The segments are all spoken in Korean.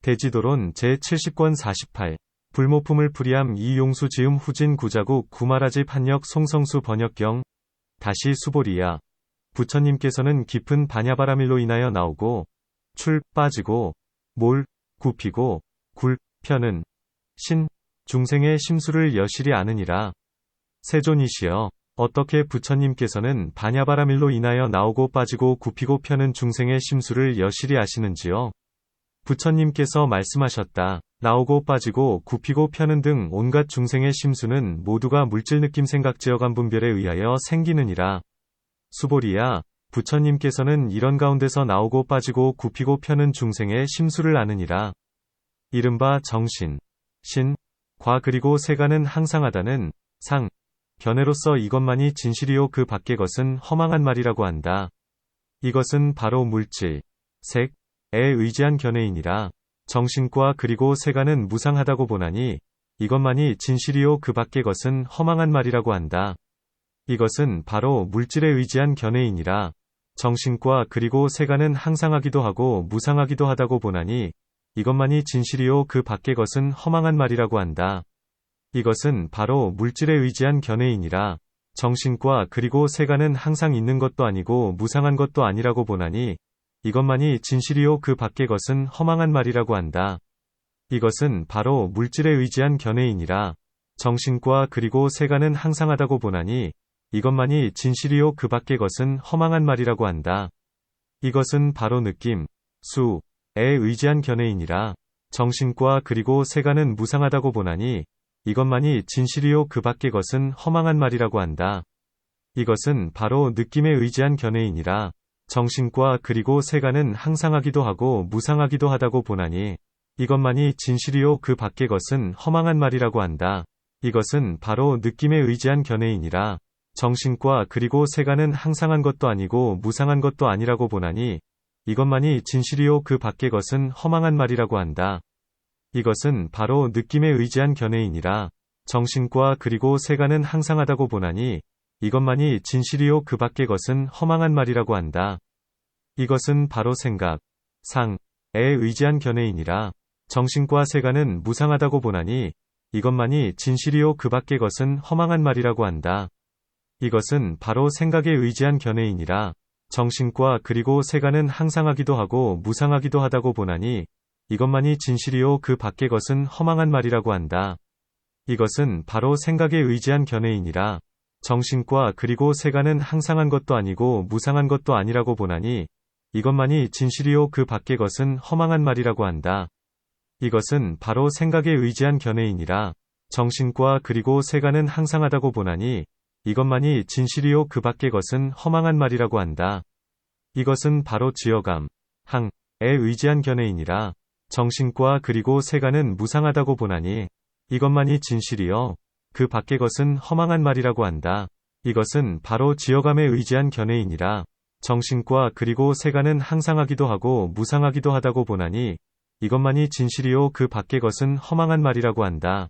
대지도론 제70권 48. 불모품을 풀이함 이용수 지음 후진 구자국 구마라지 판역 송성수 번역경. 다시 수보리야. 부처님께서는 깊은 반야바라밀로 인하여 나오고, 빠지고, 굽히고, 펴는, 중생의 심수를 여실히 아느니라. 세존이시여, 어떻게 부처님께서는 반야바라밀로 인하여 나오고 빠지고 굽히고 펴는 중생의 심수를 여실히 아시는지요? 부처님께서 말씀하셨다. 나오고 빠지고 굽히고 펴는 등 온갖 중생의 심수는 모두가 물질 느낌 생각 지어감 분별에 의하여 생기느니라. 수보리야, 부처님께서는 이런 가운데서 나오고 빠지고 굽히고 펴는 중생의 심수를 아느니라. 이른바 정신, 과 그리고 세가는 항상하다는 견해로서 이것만이 진실이요 그 밖의 것은 허망한 말이라고 한다. 이것은 바로 물질, 색에 의지한 견해이니라. 정신과 그리고 세가는 무상하다고 보나니 이것만이 진실이요 그 밖의 것은 허망한 말이라고 한다. 이것은 바로 물질에 의지한 견해이니라. 정신과 그리고 세가는 항상하기도 하고 무상하기도 하다고 보나니 이것만이 진실이요 그 밖의 것은 허망한 말이라고 한다. 이것은 바로 물질에 의지한 견해이니라. 정신과 그리고 세가는 항상 있는 것도 아니고 무상한 것도 아니라고 보나니 이것만이 진실이요 그 밖의 것은 허망한 말이라고 한다. 이것은 바로 물질에 의지한 견해이니라. 정신과 그리고 세가는 항상하다고 보나니 이것만이 진실이요 그 밖의 것은 허망한 말이라고 한다. 이것은 바로 느낌, 수에 의지한 견해이니라. 정신과 그리고 세가는 무상하다고 보나니 이것만이 진실이요 그 밖의 것은 허망한 말이라고 한다. 이것은 바로 느낌에 의지한 견해이니라. 정신과 그리고 세가는 항상하기도 하고 무상하기도 하다고 보나니 이것만이 진실이요 그 밖의 것은 허망한 말이라고 한다. 이것은 바로 느낌에 의지한 견해이니라. 정신과 그리고 세가는 항상한 것도 아니고 무상한 것도 아니라고 보나니 이것만이 진실이요 그 밖의 것은 허망한 말이라고 한다. 이것은 바로 느낌에 의지한 견해이니라. 정신과 그리고 세가는 항상하다고 보나니 이것만이 진실이요 그 밖의 것은 허망한 말이라고 한다. 이것은 바로 생각, 상에 의지한 견해이니라. 정신과 세가는 무상하다고 보나니 이것만이 진실이요 그 밖의 것은 허망한 말이라고 한다. 이것은 바로 생각에 의지한 견해이니라. 정신과 그리고 세가는 항상하기도 하고 무상하기도 하다고 보나니 이것만이 진실이요 그 밖의 것은 허망한 말이라고 한다. 이것은 바로 생각에 의지한 견해이니라. 정신과 그리고 세가는 항상한 것도 아니고 무상한 것도 아니라고 보나니 이것만이 진실이요 그 밖의 것은 허망한 말이라고 한다. 이것은 바로 생각에 의지한 견해이니라. 정신과 그리고 세가는 항상하다고 보나니 이것만이 진실이요 그 밖의 것은 허망한 말이라고 한다. 이것은 바로 지어감, 항에 의지한 견해이니라. 정신과 그리고 세가는 무상하다고 보나니 이것만이 진실이요 그 밖의 것은 허망한 말이라고 한다. 이것은 바로 지어감에 의지한 견해이니라. 정신과 그리고 세가는 항상하기도 하고 무상하기도 하다고 보나니 이것만이 진실이요 그 밖의 것은 허망한 말이라고 한다.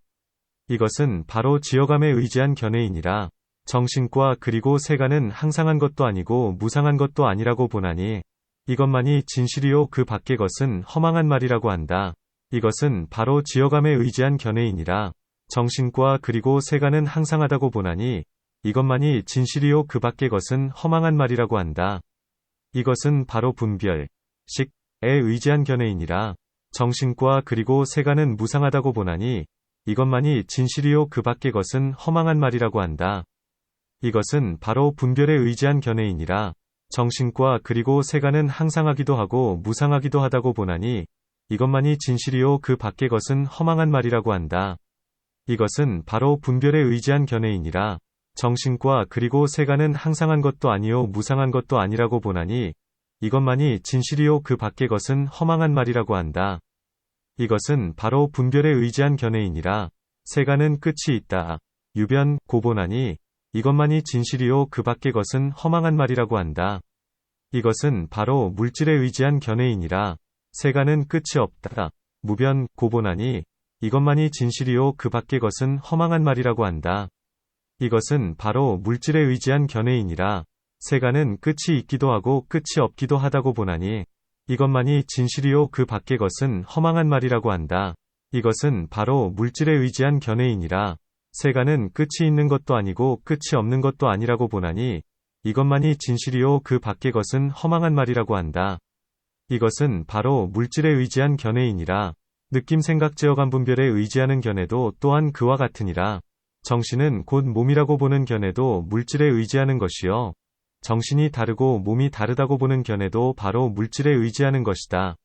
이것은 바로 지어감에 의지한 견해이니라. 정신과 그리고 세가는 항상한 것도 아니고 무상한 것도 아니라고 보나니 이것만이 진실이요 그 밖의 것은 허망한 말이라고 한다. 이것은 바로 지어감에 의지한 견해이니라. 정신과 그리고 세가는 항상하다고 보나니 이것만이 진실이요 그 밖의 것은 허망한 말이라고 한다. 이것은 바로 분별, 식에 의지한 견해이니라. 정신과 그리고 세가는 무상하다고 보나니 이것만이 진실이요 그 밖의 것은 허망한 말이라고 한다. 이것은 바로 분별에 의지한 견해이니라. 정신과 그리고 세가는 항상하기도 하고 무상하기도 하다고 보나니 이것만이 진실이요 그 밖의 것은 허망한 말이라고 한다. 이것은 바로 분별에 의지한 견해이니라. 정신과 그리고 세가는 항상한 것도 아니요 무상한 것도 아니라고 보나니 이것만이 진실이요 그 밖의 것은 허망한 말이라고 한다. 이것은 바로 분별에 의지한 견해이니라. 세가는 끝이 있다. 유변, 고보나니 이것만이 진실이요 그 밖의 것은 허망한 말이라고 한다. 이것은 바로 물질에 의지한 견해이니라. 세가는 끝이 없다. 무변, 고보나니 이것만이 진실이요 그 밖의 것은 허망한 말이라고 한다. 이것은 바로 물질에 의지한 견해이니라. 세가는 끝이 있기도 하고 끝이 없기도 하다고 보나니 이것만이 진실이요 그 밖의 것은 허망한 말이라고 한다. 이것은 바로 물질에 의지한 견해이니라. 세간은 끝이 있는 것도 아니고 끝이 없는 것도 아니라고 보나니 이것만이 진실이요 그 밖의 것은 허망한 말이라고 한다. 이것은 바로 물질에 의지한 견해이니라. 느낌 생각 제어감 분별에 의지하는 견해도 또한 그와 같으니라. 정신은 곧 몸이라고 보는 견해도 물질에 의지하는 것이요. 정신이 다르고 몸이 다르다고 보는 견해도 바로 물질에 의지하는 것이다.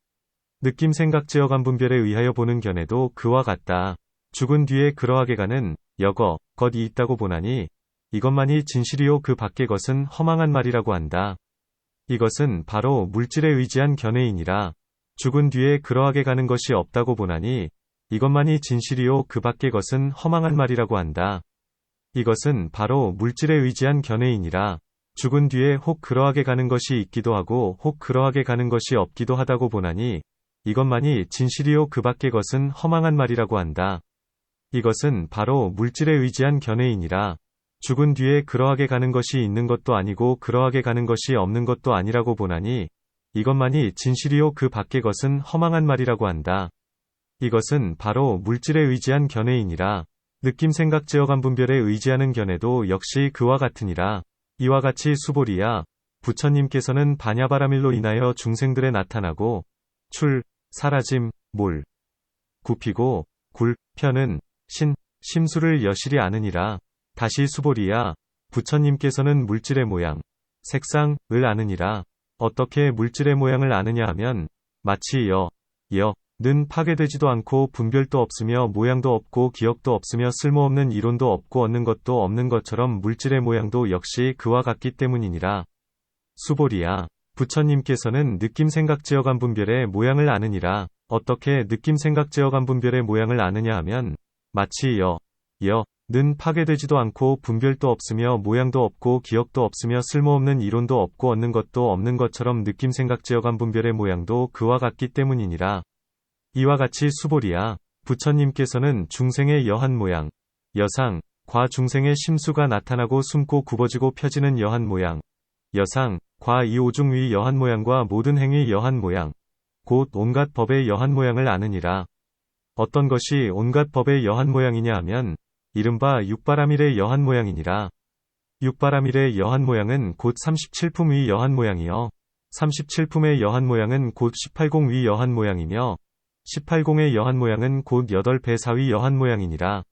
느낌 생각 제어감 분별에 의하여 보는 견해도 그와 같다. 죽은 뒤에 그러하게 가는 여거, 것이 있다고 보나니 이것만이 진실이요 그 밖의 것은 허망한 말이라고 한다. 이것은 바로 물질에 의지한 견해이니라. 죽은 뒤에 그러하게 가는 것이 없다고 보나니 이것만이 진실이요 그 밖의 것은 허망한 말이라고 한다. 이것은 바로 물질에 의지한 견해이니라. 죽은 뒤에 혹 그러하게 가는 것이 있기도 하고 혹 그러하게 가는 것이 없기도 하다고 보나니 이것만이 진실이요 그 밖의 것은 허망한 말이라고 한다. 이것은 바로 물질에 의지한 견해이니라. 죽은 뒤에 그러하게 가는 것이 있는 것도 아니고 그러하게 가는 것이 없는 것도 아니라고 보나니 이것만이 진실이요 그 밖의 것은 허망한 말이라고 한다. 이것은 바로 물질에 의지한 견해이니라. 느낌 생각 제어감 분별에 의지하는 견해도 역시 그와 같으니라. 이와 같이 수보리야 부처님께서는 반야바라밀로 인하여 중생들에 나타나고 사라짐, 굽히고 펴는 심수를 여실히 아느니라. 다시 수보리야 부처님께서는 물질의 모양, 색상을 아느니라. 어떻게 물질의 모양을 아느냐 하면 마치 는 파괴되지도 않고 분별도 없으며 모양도 없고 기억도 없으며 쓸모없는 이론도 없고 얻는 것도 없는 것처럼 물질의 모양도 역시 그와 같기 때문이니라. 수보리야 부처님께서는 느낌 생각 제어감 분별의 모양을 아느니라. 어떻게 느낌 생각 제어감 분별의 모양을 아느냐 하면 마치 는 파괴되지도 않고 분별도 없으며 모양도 없고 기억도 없으며 쓸모없는 이론도 없고 얻는 것도 없는 것처럼 느낌 생각 제어감 분별의 모양도 그와 같기 때문이니라. 이와 같이 수보리야 부처님께서는 중생의 여한 모양, 여상, 과 중생의 심수가 나타나고 숨고 굽어지고 펴지는 여한 모양, 여상, 과 이 오중 위 여한 모양과 모든 행위 여한 모양, 곧 온갖 법의 여한 모양을 아느니라. 어떤 것이 온갖 법의 여한 모양이냐 하면 이른바 육바라밀의 여한 모양이니라. 육바라밀의 여한 모양은 곧 37품 위 여한 모양이요. 37품의 여한 모양은 곧 18공 위 여한 모양이며 18공의 여한 모양은 곧 8배사위 여한 모양이니라.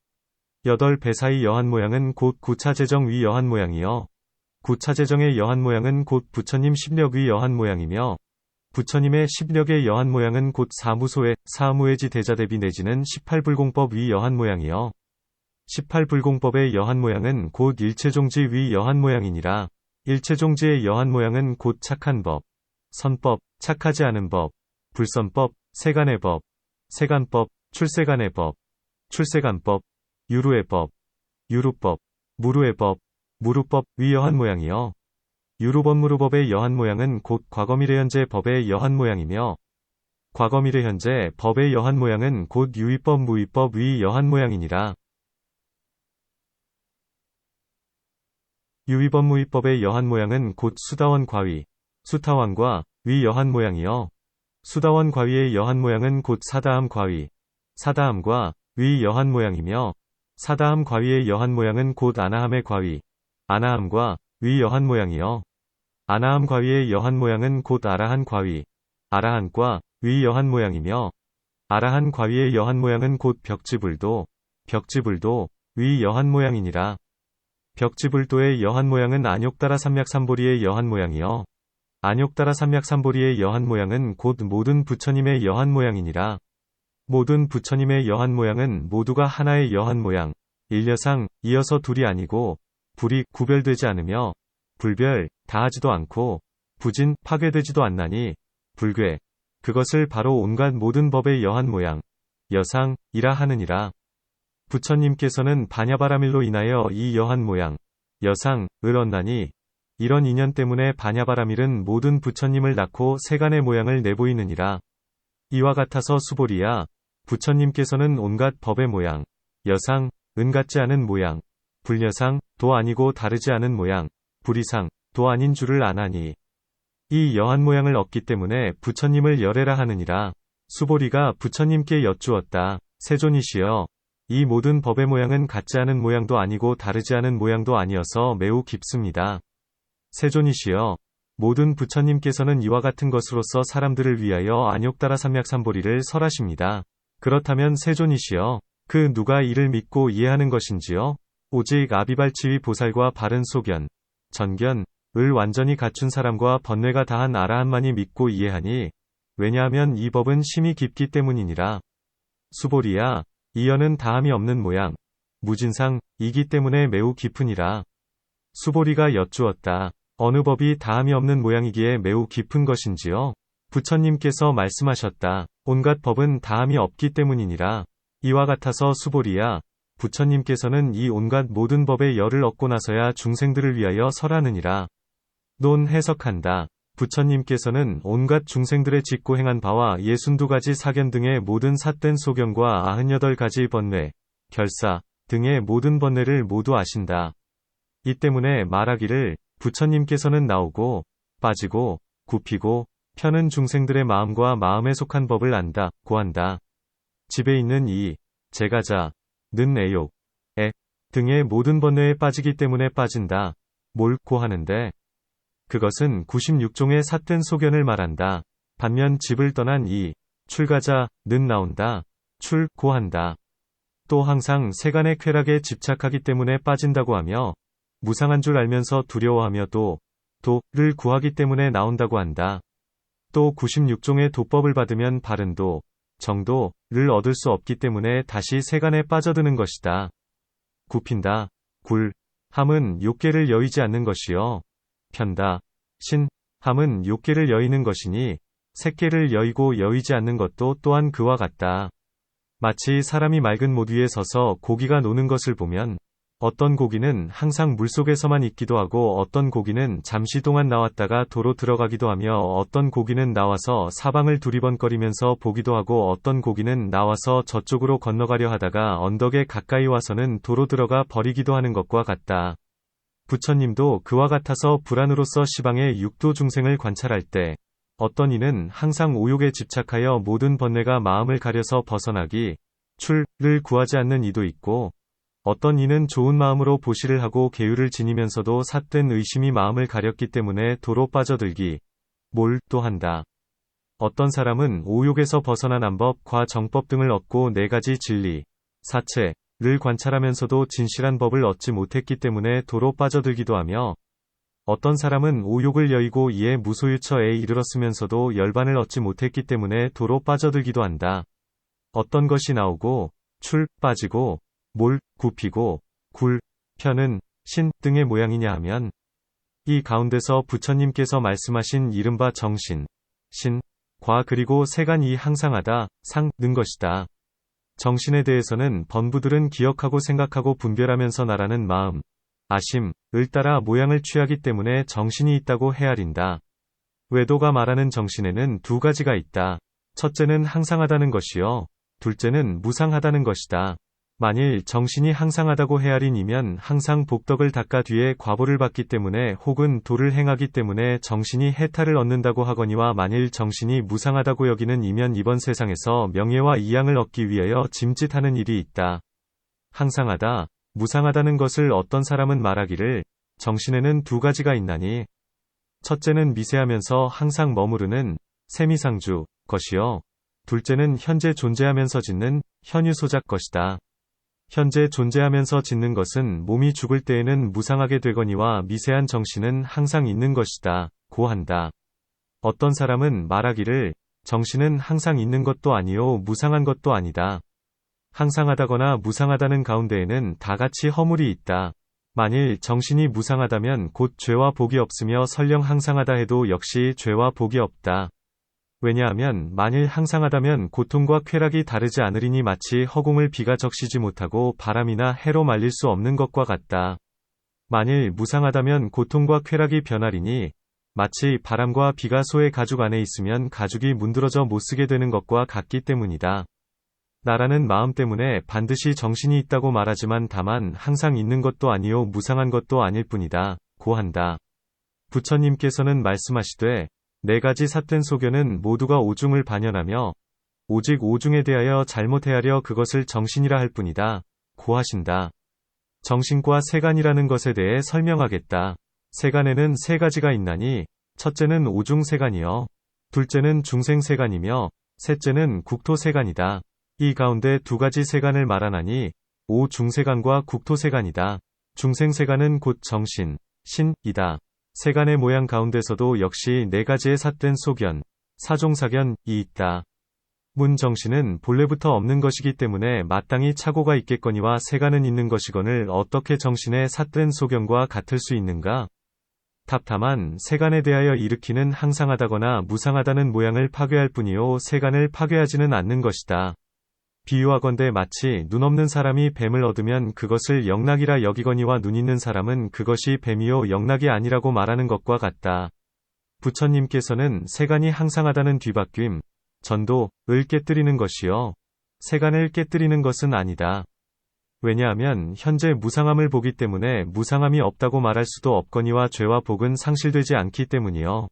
8배사위 여한 모양은 곧 구차재정 위 여한 모양이요. 구차재정의 여한 모양은 곧 부처님 십력 위 여한 모양이며 부처님의 십력의 여한 모양은 곧 사무소의 사무해지 대자대비 내지는 18불공법 위 여한 모양이요. 18불공법의 여한 모양은 곧 일체종지 위 여한 모양이니라. 일체종지의 여한 모양은 곧 착한 법, 선법, 착하지 않은 법, 불선법, 세간의 법, 세간법, 출세간의 법, 출세간법, 유루의 법, 유루법, 무루의 법, 무루법 위 여한 모양이요. 유루법 무루법의 여한 모양은 곧 과거미래 현재 법의 여한 모양이며 과거미래 현재 법의 여한 모양은 곧 유의법 무의법 위 여한 모양이니라. 유의법 무의법의 여한 모양은 곧 수다원 과위, 수타원과 위 여한 모양이요. 수다원 과위의 여한 모양은 곧 사다함 과위, 사다함과 위 여한 모양이며 사다함 과위의 여한 모양은 곧 아나함의 과위, 아나함과 위 여한 모양이요. 아나함 과위의 여한 모양은 곧 아라한 과위, 아라한과 위 여한 모양이며 아라한 과위의 여한 모양은 곧 벽지불도, 벽지불도 위 여한 모양이니라. 벽지불도의 여한 모양은 안욕따라 삼맥삼보리의 여한 모양이요. 안욕따라 삼맥삼보리의 여한 모양은 곧 모든 부처님의 여한 모양이니라. 모든 부처님의 여한 모양은 모두가 하나의 여한 모양, 일여상, 이어서 둘이 아니고 불이 구별되지 않으며 불별, 다하지도 않고 부진, 파괴되지도 않나니 불괴, 그것을 바로 온갖 모든 법의 여한 모양, 여상이라 하느니라. 부처님께서는 반야바라밀로 인하여 이 여한 모양, 여상을 얻나니 이런 인연 때문에 반야바라밀은 모든 부처님을 낳고 세간의 모양을 내보이느니라. 이와 같아서 수보리야 부처님께서는 온갖 법의 모양, 여상, 은 같지 않은 모양, 불여상, 도 아니고 다르지 않은 모양, 불이상, 도 아닌 줄을 아나니 이 여한 모양을 얻기 때문에 부처님을 열애라 하느니라. 수보리가 부처님께 여쭈었다. 세존이시여, 이 모든 법의 모양은 같지 않은 모양도 아니고 다르지 않은 모양도 아니어서 매우 깊습니다. 세존이시여, 모든 부처님께서는 이와 같은 것으로서 사람들을 위하여 안욕다라 삼약삼보리를 설하십니다. 그렇다면 세존이시여, 그 누가 이를 믿고 이해하는 것인지요? 오직 아비발치위 보살과 바른 소견, 전견, 을 완전히 갖춘 사람과 번뇌가 다한 아라한만이 믿고 이해하니, 왜냐하면 이 법은 심히 깊기 때문이니라. 수보리야, 이연은 다함이 없는 모양, 무진상이기 때문에 매우 깊으니라. 수보리가 여쭈었다. 어느 법이 다함이 없는 모양이기에 매우 깊은 것인지요? 부처님께서 말씀하셨다. 온갖 법은 다함이 없기 때문이니라. 이와 같아서 수보리야, 부처님께서는 이 온갖 모든 법의 열을 얻고 나서야 중생들을 위하여 설하느니라. 논 해석한다. 부처님께서는 온갖 중생들의 짓고 행한 바와 62가지 사견 등의 모든 삿된 소견과 98가지 번뇌, 결사 등의 모든 번뇌를 모두 아신다. 이 때문에 말하기를 부처님께서는 나오고 빠지고 굽히고 펴는 중생들의 마음과 마음에 속한 법을 안다 고 한다. 집에 있는 이 제가자, 는 애욕, 애 등의 모든 번뇌에 빠지기 때문에 빠진다. 뭘 고 하는데 그것은 96종의 삿된 소견을 말한다. 반면 집을 떠난 이 출가자는 나온다. 고 한다. 또 항상 세간의 쾌락에 집착하기 때문에 빠진다고 하며 무상한 줄 알면서 두려워하며 도를 구하기 때문에 나온다고 한다. 또 96종의 도법을 받으면 바른 도, 정도를 얻을 수 없기 때문에 다시 세간에 빠져드는 것이다. 굽힌다, 함은 욕계를 여의지 않는 것이요. 편다, 함은 욕계를 여의는 것이니 색계를 여의고 여의지 않는 것도 또한 그와 같다. 마치 사람이 맑은 못 위에 서서 고기가 노는 것을 보면 어떤 고기는 항상 물속에서만 있기도 하고 어떤 고기는 잠시 동안 나왔다가 도로 들어가기도 하며 어떤 고기는 나와서 사방을 두리번거리면서 보기도 하고 어떤 고기는 나와서 저쪽으로 건너가려 하다가 언덕에 가까이 와서는 도로 들어가 버리기도 하는 것과 같다. 부처님도 그와 같아서 불안으로서 시방의 육도 중생을 관찰할 때 어떤 이는 항상 오욕에 집착하여 모든 번뇌가 마음을 가려서 벗어나기, 출을 구하지 않는 이도 있고 어떤 이는 좋은 마음으로 보시를 하고 계율을 지니면서도 삿된 의심이 마음을 가렸기 때문에 도로 빠져들기, 또 한다. 어떤 사람은 오욕에서 벗어난 안법과 정법 등을 얻고 4가지 진리, 사체를 관찰하면서도 진실한 법을 얻지 못했기 때문에 도로 빠져들기도 하며 어떤 사람은 오욕을 여의고 이에 무소유처에 이르렀으면서도 열반을 얻지 못했기 때문에 도로 빠져들기도 한다. 어떤 것이 나오고 빠지고 굽히고 펴는 등의 모양이냐 하면 이 가운데서 부처님께서 말씀하신 이른바 정신, 과 그리고 세간이 항상하다, 는 것이다. 정신에 대해서는 번부들은 기억하고 생각하고 분별하면서 나라는 마음, 아심을 따라 모양을 취하기 때문에 정신이 있다고 헤아린다. 외도가 말하는 정신에는 2가지가 있다. 첫째는 항상하다는 것이요. 둘째는 무상하다는 것이다. 만일 정신이 항상하다고 헤아린이면 항상 복덕을 닦아 뒤에 과보를 받기 때문에 혹은 도를 행하기 때문에 정신이 해탈을 얻는다고 하거니와 만일 정신이 무상하다고 여기는 이면 이번 세상에서 명예와 이양을 얻기 위하여 짐짓하는 일이 있다. 항상하다, 무상하다는 것을 어떤 사람은 말하기를 정신에는 2가지가 있나니 첫째는 미세하면서 항상 머무르는 세미상주 것이요. 둘째는 현재 존재하면서 짓는 현유소작 것이다. 현재 존재하면서 짓는 것은 몸이 죽을 때에는 무상하게 되거니와 미세한 정신은 항상 있는 것이다 고 한다. 어떤 사람은 말하기를 정신은 항상 있는 것도 아니요 무상한 것도 아니다. 항상하다거나 무상하다는 가운데에는 다같이 허물이 있다. 만일 정신이 무상하다면 곧 죄와 복이 없으며 설령 항상하다 해도 역시 죄와 복이 없다. 왜냐하면 만일 항상하다면 고통과 쾌락이 다르지 않으리니 마치 허공을 비가 적시지 못하고 바람이나 해로 말릴 수 없는 것과 같다. 만일 무상하다면 고통과 쾌락이 변하리니 마치 바람과 비가 소의 가죽 안에 있으면 가죽이 문드러져 못쓰게 되는 것과 같기 때문이다. 나라는 마음 때문에 반드시 정신이 있다고 말하지만 다만 항상 있는 것도 아니요 무상한 것도 아닐 뿐이다 고 한다. 부처님께서는 말씀하시되 네 가지 삿된 소견은 모두가 오중을 반연하며 오직 오중에 대하여 잘못 헤아려 그것을 정신이라 할 뿐이다. 고하신다. 정신과 세간이라는 것에 대해 설명하겠다. 세간에는 세 가지가 있나니 첫째는 오중세간이요. 둘째는 중생세간이며 셋째는 국토세간이다. 이 가운데 두 가지 세간을 말하나니 오중세간과 국토세간이다. 중생세간은 곧 정신, 신이다. 세간의 모양 가운데서도 역시 네 가지의 삿된 소견, 사종사견이 있다. 문정신은 본래부터 없는 것이기 때문에 마땅히 착오가 있겠거니와 세간은 있는 것이거늘 어떻게 정신의 삿된 소견과 같을 수 있는가? 답 다만 세간에 대하여 일으키는 항상하다거나 무상하다는 모양을 파괴할 뿐이요 세간을 파괴하지는 않는 것이다. 비유하건대 마치 눈 없는 사람이 뱀을 얻으면 그것을 영락이라 여기거니와 눈 있는 사람은 그것이 뱀이요 영락이 아니라고 말하는 것과 같다. 부처님께서는 세간이 항상하다는 뒤바뀜, 전도을 깨뜨리는 것이요. 세간을 깨뜨리는 것은 아니다. 왜냐하면 현재 무상함을 보기 때문에 무상함이 없다고 말할 수도 없거니와 죄와 복은 상실되지 않기 때문이요.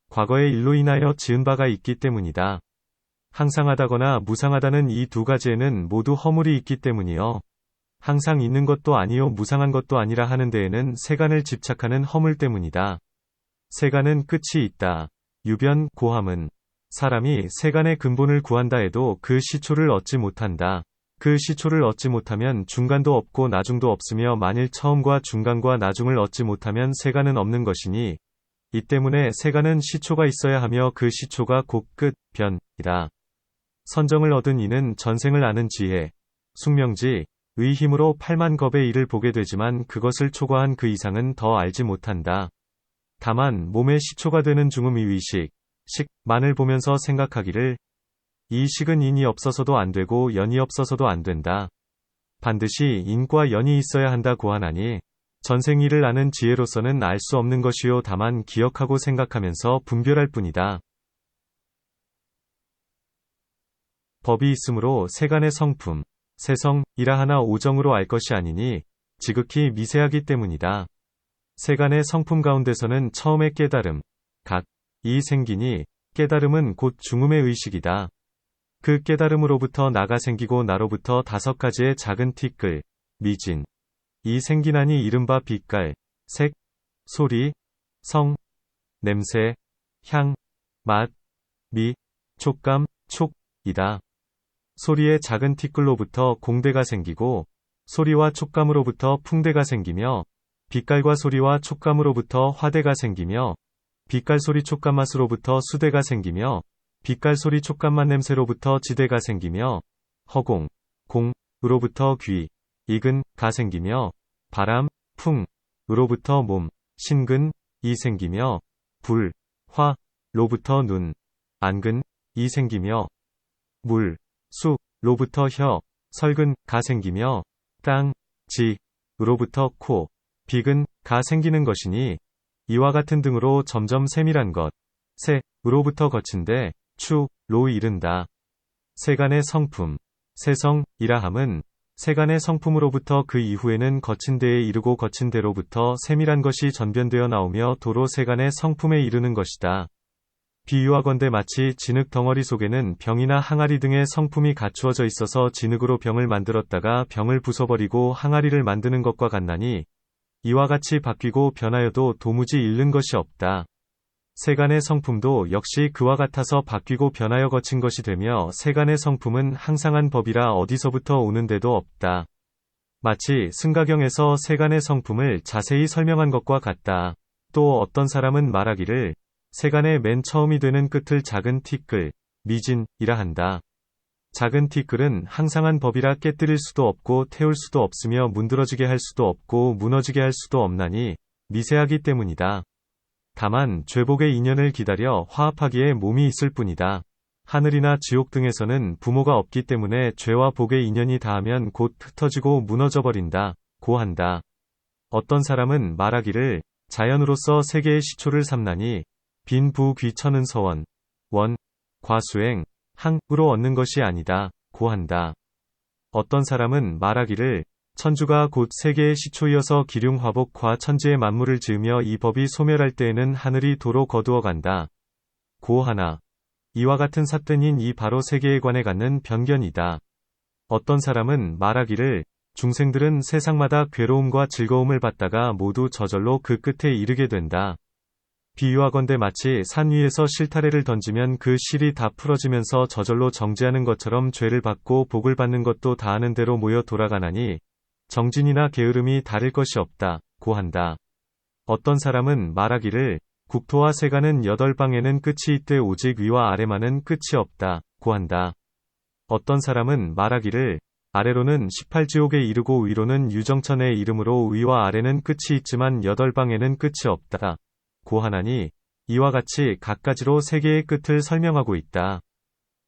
과거의 일로 인하여 지은 바가 있기 때문이다. 항상하다거나 무상하다는 이 두 가지에는 모두 허물이 있기 때문이요. 항상 있는 것도 아니요 무상한 것도 아니라 하는 데에는 세간을 집착하는 허물 때문이다. 세간은 끝이 있다. 유변, 고함은 사람이 세간의 근본을 구한다 해도 그 시초를 얻지 못한다. 그 시초를 얻지 못하면 중간도 없고 나중도 없으며 만일 처음과 중간과 나중을 얻지 못하면 세간은 없는 것이니 이 때문에 세간은 시초가 있어야 하며 그 시초가 곧 끝, 변이다. 선정을 얻은 이는 전생을 아는 지혜, 숙명지, 의 힘으로 8만 겁의 일을 보게 되지만 그것을 초과한 그 이상은 더 알지 못한다. 다만 몸의 시초가 되는 중음의 의식, 식만을 보면서 생각하기를 이 식은 인이 없어서도 안 되고 연이 없어서도 안 된다. 반드시 인과 연이 있어야 한다고 하나니 전생일을 아는 지혜로서는 알 수 없는 것이요 다만 기억하고 생각하면서 분별할 뿐이다. 법이 있으므로 세간의 성품, 세성이라 하나 오정으로 알 것이 아니니 지극히 미세하기 때문이다. 세간의 성품 가운데서는 처음에 깨달음, 각이 생기니 깨달음은 곧 중음의 의식이다. 그 깨달음으로부터 나가 생기고 나로부터 5가지의 작은 티끌, 미진, 이 생기나니 이른바 빛깔, 색, 소리, 성, 냄새, 향, 맛, 미, 촉감, 촉이다. 소리의 작은 티끌로부터 공대가 생기고 소리와 촉감으로부터 풍대가 생기며 빛깔과 소리와 촉감으로부터 화대가 생기며 빛깔 소리 촉감 맛으로부터 수대가 생기며 빛깔 소리 촉감 맛 냄새로부터 지대가 생기며 허공, 공으로부터 귀, 익은,가 생기며 바람, 풍으로부터 몸, 신근,이 생기며 불, 화로부터 눈, 안근,이 생기며 물, 수로부터 혀, 설근,가 생기며 땅, 지으로부터 코, 비근,가 생기는 것이니 이와 같은 등으로 점점 세밀한 것, 세으로부터 거친데 추로 이른다. 세간의 성품, 세성이라 함은 세간의 성품으로부터 그 이후에는 거친 데에 이르고 거친 데로부터 세밀한 것이 전변되어 나오며 도로 세간의 성품에 이르는 것이다. 비유하건대 마치 진흙 덩어리 속에는 병이나 항아리 등의 성품이 갖추어져 있어서 진흙으로 병을 만들었다가 병을 부숴버리고 항아리를 만드는 것과 같나니 이와 같이 바뀌고 변하여도 도무지 잃는 것이 없다. 세간의 성품도 역시 그와 같아서 바뀌고 변하여 거친 것이 되며 세간의 성품은 항상한 법이라 어디서부터 오는데도 없다. 마치 승가경에서 세간의 성품을 자세히 설명한 것과 같다. 또 어떤 사람은 말하기를 세간의 맨 처음이 되는 끝을 작은 티끌, 미진이라 한다. 작은 티끌은 항상한 법이라 깨뜨릴 수도 없고 태울 수도 없으며 문드러지게 할 수도 없고 무너지게 할 수도 없나니 미세하기 때문이다. 다만 죄복의 인연을 기다려 화합하기에 몸이 있을 뿐이다. 하늘이나 지옥 등에서는 부모가 없기 때문에 죄와 복의 인연이 닿으면 곧 흩어지고 무너져 버린다. 고 한다. 어떤 사람은 말하기를 자연으로서 세계의 시초를 삼나니 빈 부 귀천은 서원, 원, 과수행, 항으로 얻는 것이 아니다. 고 한다. 어떤 사람은 말하기를 천주가 곧 세계의 시초이어서 기륭 화복 과 천지의 만물을 지으며 이 법이 소멸할 때에는 하늘이 도로 거두어 간다. 고하나. 이와 같은 삿된 이 바로 세계에 관해 갖는 편견이다. 어떤 사람은 말하기를 중생들은 세상마다 괴로움과 즐거움을 받다가 모두 저절로 그 끝에 이르게 된다. 비유하건대 마치 산 위에서 실타래를 던지면 그 실이 다 풀어지면서 저절로 정지하는 것처럼 죄를 받고 복을 받는 것도 다 하는 대로 모여 돌아가나니 정진이나 게으름이 다를 것이 없다. 고한다. 어떤 사람은 말하기를 국토와 세간은 8방에는 끝이 있되 오직 위와 아래만은 끝이 없다. 고한다. 어떤 사람은 말하기를 아래로는 18지옥에 이르고 위로는 유정천에 이르므로 위와 아래는 끝이 있지만 8방에는 끝이 없다. 고하나니 이와 같이 각가지로 세계의 끝을 설명하고 있다.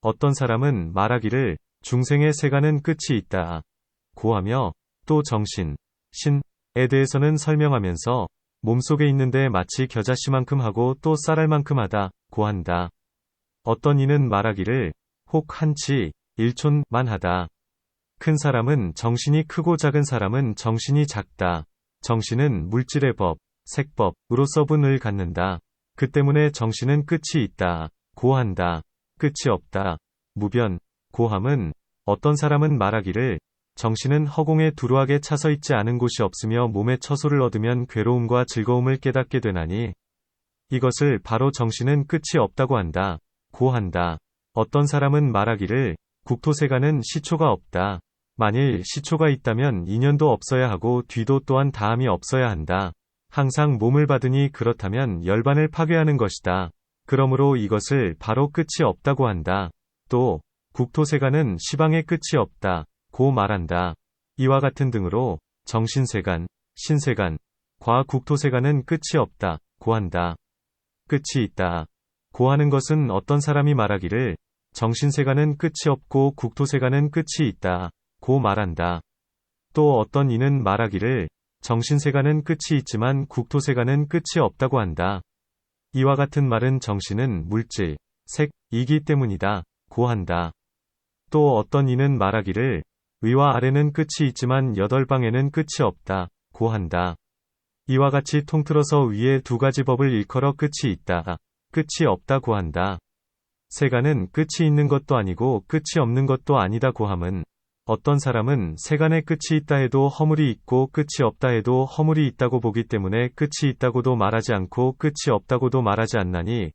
어떤 사람은 말하기를 중생의 세간은 끝이 있다. 고하며 또 정신, 신에 대해서는 설명하면서 몸속에 있는데 마치 겨자씨만큼 하고 또 쌀알만큼 하다. 고한다. 어떤 이는 말하기를 혹 한치, 1촌만 하다. 큰 사람은 정신이 크고 작은 사람은 정신이 작다. 정신은 물질의 법, 색법으로서 분을 갖는다. 그 때문에 정신은 끝이 있다. 고한다. 끝이 없다. 무변, 고함은 어떤 사람은 말하기를 정신은 허공에 두루하게 차서 있지 않은 곳이 없으며 몸의 처소를 얻으면 괴로움과 즐거움을 깨닫게 되나니 이것을 바로 정신은 끝이 없다고 한다. 고한다. 어떤 사람은 말하기를 국토세간은 시초가 없다. 만일 시초가 있다면 인연도 없어야 하고 뒤도 또한 다함이 없어야 한다. 항상 몸을 받으니 그렇다면 열반을 파괴하는 것이다. 그러므로 이것을 바로 끝이 없다고 한다. 또 국토세간은 시방의 끝이 없다. 고 말한다. 이와 같은 등으로 정신세간, 신세간, 과국토세간은 끝이 없다. 고 한다. 끝이 있다. 고 하는 것은 어떤 사람이 말하기를 정신세간은 끝이 없고 국토세간은 끝이 있다. 고 말한다. 또 어떤 이는 말하기를 정신세간은 끝이 있지만 국토세간은 끝이 없다고 한다. 이와 같은 말은 정신은 물질, 색이기 때문이다. 고 한다. 또 어떤 이는 말하기를 위와 아래는 끝이 있지만 8방에는 끝이 없다. 고 한다. 이와 같이 통틀어서 위에 두 가지 법을 일컬어 끝이 있다. 끝이 없다고 한다. 세간은 끝이 있는 것도 아니고 끝이 없는 것도 아니다 고함은 어떤 사람은 세간에 끝이 있다 해도 허물이 있고 끝이 없다 해도 허물이 있다고 보기 때문에 끝이 있다고도 말하지 않고 끝이 없다고도 말하지 않나니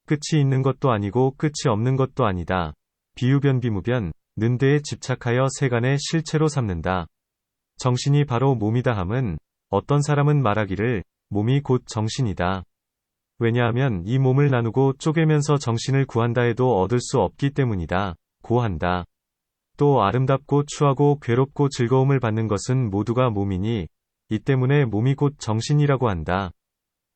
끝이 있는 것도 아니고 끝이 없는 것도 아니다. 비유변비무변 는 데에 집착하여 세간의 실체로 삼는다. 정신이 바로 몸이다 함은 어떤 사람은 말하기를 몸이 곧 정신이다. 왜냐하면 이 몸을 나누고 쪼개면서 정신을 구한다 해도 얻을 수 없기 때문이다. 고한다. 또 아름답고 추하고 괴롭고 즐거움을 받는 것은 모두가 몸이니 이 때문에 몸이 곧 정신이라고 한다.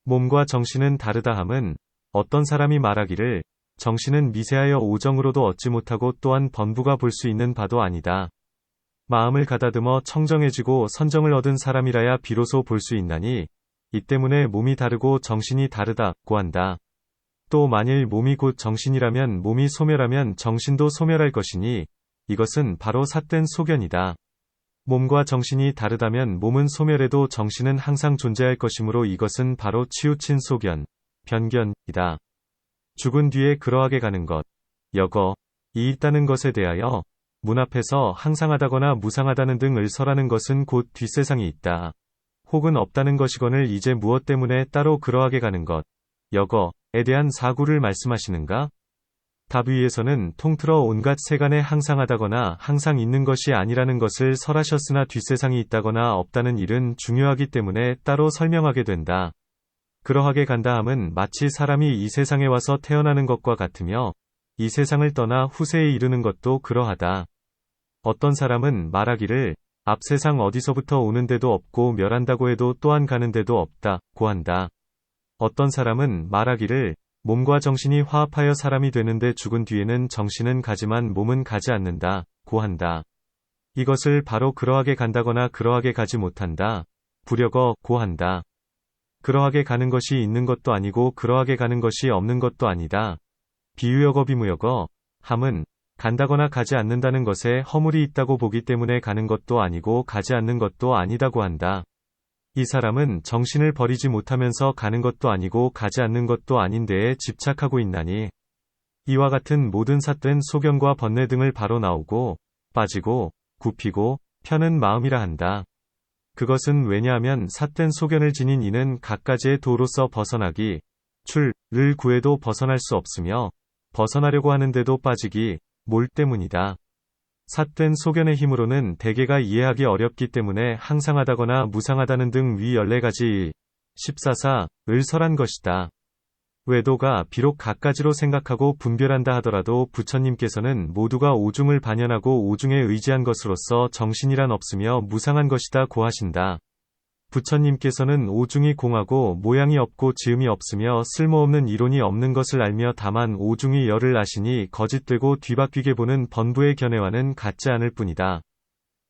몸과 정신은 다르다 함은 어떤 사람이 말하기를 정신은 미세하여 오정으로도 얻지 못하고 또한 번부가 볼 수 있는 바도 아니다. 마음을 가다듬어 청정해지고 선정을 얻은 사람이라야 비로소 볼 수 있나니 이 때문에 몸이 다르고 정신이 다르다고 한다. 또 만일 몸이 곧 정신이라면 몸이 소멸하면 정신도 소멸할 것이니 이것은 바로 삿된 소견이다. 몸과 정신이 다르다면 몸은 소멸해도 정신은 항상 존재할 것이므로 이것은 바로 치우친 소견, 편견이다. 죽은 뒤에 그러하게 가는 것, 여거, 이 있다는 것에 대하여 문 앞에서 항상하다거나 무상하다는 등을 설하는 것은 곧 뒷세상이 있다. 혹은 없다는 것이거늘 이제 무엇 때문에 따로 그러하게 가는 것, 여거에 대한 사구를 말씀하시는가? 답 위에서는 통틀어 온갖 세간에 항상하다거나 항상 있는 것이 아니라는 것을 설하셨으나 뒷세상이 있다거나 없다는 일은 중요하기 때문에 따로 설명하게 된다. 그러하게 간다 함은 마치 사람이 이 세상에 와서 태어나는 것과 같으며 이 세상을 떠나 후세에 이르는 것도 그러하다. 어떤 사람은 말하기를 앞 세상 어디서부터 오는 데도 없고 멸한다고 해도 또한 가는 데도 없다고 한다. 어떤 사람은 말하기를 몸과 정신이 화합하여 사람이 되는데 죽은 뒤에는 정신은 가지만 몸은 가지 않는다고 한다. 이것을 바로 그러하게 간다거나 그러하게 가지 못한다. 부려거고 한다. 그러하게 가는 것이 있는 것도 아니고 그러하게 가는 것이 없는 것도 아니다. 비유여거 비무여거 함은 간다거나 가지 않는다는 것에 허물이 있다고 보기 때문에 가는 것도 아니고 가지 않는 것도 아니다고 한다. 이 사람은 정신을 버리지 못하면서 가는 것도 아니고 가지 않는 것도 아닌 데에 집착하고 있나니 이와 같은 모든 삿된 소견과 번뇌 등을 바로 나오고 빠지고 굽히고 펴는 마음이라 한다. 그것은 왜냐하면 삿된 소견을 지닌 이는 갖가지의 도로서 벗어나기, 출을 구해도 벗어날 수 없으며 벗어나려고 하는데도 빠지기, 몰 때문이다. 삿된 소견의 힘으로는 대개가 이해하기 어렵기 때문에 항상하다거나 무상하다는 등 위 14가지 14사을 설한 것이다. 외도가 비록 갖가지로 생각하고 분별한다 하더라도 부처님께서는 모두가 오중을 반연하고 오중에 의지한 것으로서 정신이란 없으며 무상한 것이다 고하신다. 부처님께서는 오중이 공하고 모양이 없고 지음이 없으며 쓸모없는 이론이 없는 것을 알며 다만 오중이 열을 아시니 거짓되고 뒤바뀌게 보는 번부의 견해와는 같지 않을 뿐이다.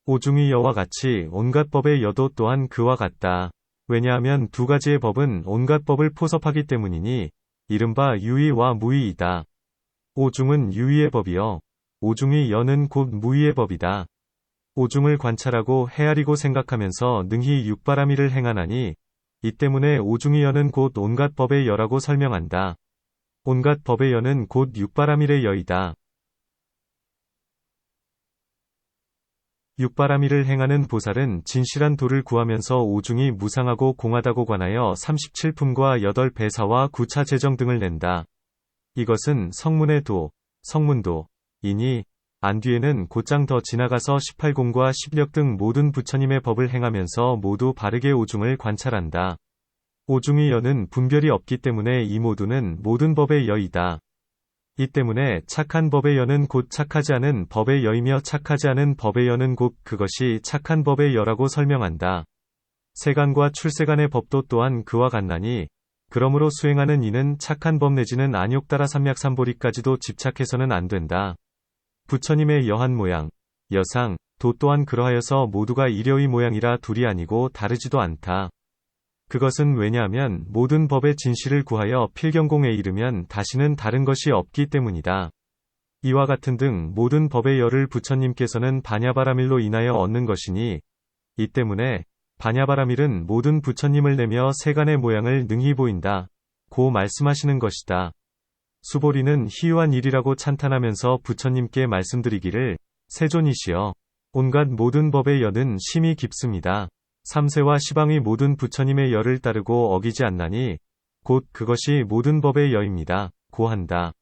오중이 여와 같이 온갖 법의 여도 또한 그와 같다. 왜냐하면 두 가지의 법은 온갖 법을 포섭하기 때문이니 이른바 유의와 무의이다. 오중은 유의의 법이요. 오중의 여는 곧 무의의 법이다. 오중을 관찰하고 헤아리고 생각하면서 능히 육바라미를 행하나니 이 때문에 오중의 여는 곧 온갖 법의 여라고 설명한다. 온갖 법의 여는 곧 육바라밀의 여이다. 육바라밀을 행하는 보살은 진실한 도를 구하면서 오중이 무상하고 공하다고 관하여 37품과 8배사와 9차 재정 등을 낸다. 이것은 성문의 도, 성문도, 이니 안 뒤에는 곧장 더 지나가서 18공과 10력 등 모든 부처님의 법을 행하면서 모두 바르게 오중을 관찰한다. 오중의 여는 분별이 없기 때문에 이 모두는 모든 법의 여이다. 이 때문에 착한 법의 여는 곧 착하지 않은 법의 여이며 착하지 않은 법의 여는 곧 그것이 착한 법의 여라고 설명한다. 세간과 출세간의 법도 또한 그와 같나니 그러므로 수행하는 이는 착한 법 내지는 안욕따라 삼약삼보리까지도 집착해서는 안 된다. 부처님의 여한 모양, 여상, 도 또한 그러하여서 모두가 일여의 모양이라 둘이 아니고 다르지도 않다. 그것은 왜냐하면 모든 법의 진실을 구하여 필경공에 이르면 다시는 다른 것이 없기 때문이다. 이와 같은 등 모든 법의 열을 부처님께서는 바냐바라밀로 인하여 얻는 것이니 이 때문에 바냐바라밀은 모든 부처님을 내며 세간의 모양을 능히 보인다. 고 말씀하시는 것이다. 수보리는 희유한 일이라고 찬탄하면서 부처님께 말씀드리기를 세존이시여 온갖 모든 법의 여는 심히 깊습니다. 삼세와 시방의 모든 부처님의 여를 따르고 어기지 않나니 곧 그것이 모든 법의 여입니다. 고한다.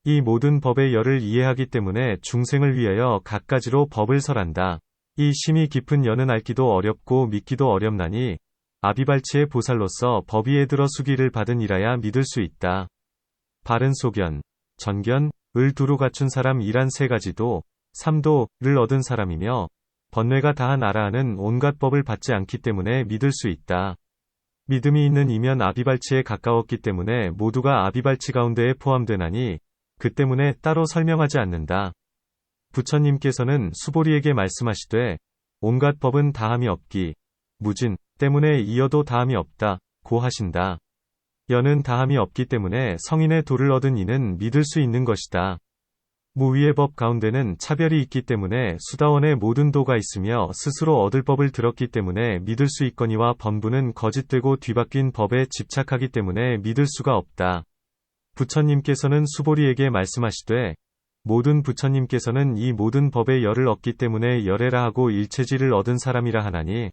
이 모든 법의 여를 이해하기 때문에 중생을 위하여 갖가지로 법을 설한다. 이 심히 깊은 여는 알기도 어렵고 믿기도 어렵나니 아비발치의 보살로서 법위에 들어 수기를 받은 이라야 믿을 수 있다. 바른 소견, 전견, 을 두루 갖춘 사람 이란 세 가지도 삼도를 얻은 사람이며 번뇌가 다한 아라한은 온갖 법을 받지 않기 때문에 믿을 수 있다. 믿음이 있는 이면 아비발치에 가까웠기 때문에 모두가 아비발치 가운데에 포함되나니 그 때문에 따로 설명하지 않는다. 부처님께서는 수보리에게 말씀하시되 온갖 법은 다함이 없기, 무진 때문에 이어도 다함이 없다. 고 하신다. 여는 다함이 없기 때문에 성인의 도를 얻은 이는 믿을 수 있는 것이다. 무위의 법 가운데는 차별이 있기 때문에 수다원의 모든 도가 있으며 스스로 얻을 법을 들었기 때문에 믿을 수 있거니와 번부는 거짓되고 뒤바뀐 법에 집착하기 때문에 믿을 수가 없다. 부처님께서는 수보리에게 말씀하시되 모든 부처님께서는 이 모든 법의 열을 얻기 때문에 열애라 하고 일체지를 얻은 사람이라 하나니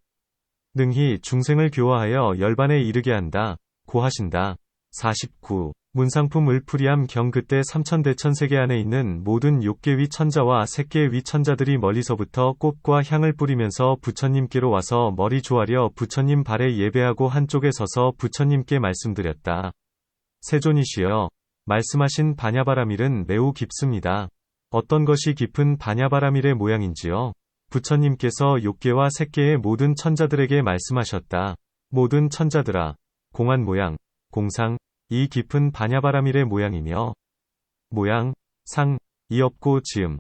능히 중생을 교화하여 열반에 이르게 한다. 고 하신다. 49. 문상품 을풀이함 경 그때 삼천대천세계 안에 있는 모든 욕계위 천자와 색계위 천자들이 멀리서부터 꽃과 향을 뿌리면서 부처님께로 와서 머리 조아려 부처님 발에 예배하고 한쪽에 서서 부처님께 말씀드렸다. 세존이시여, 말씀하신 바냐바라밀은 매우 깊습니다. 어떤 것이 깊은 바냐바라밀의 모양인지요? 부처님께서 욕계와 색계의 모든 천자들에게 말씀하셨다. 모든 천자들아, 공한 모양, 공상, 이 깊은 바냐바라밀의 모양이며 모양, 상, 이 없고 지음,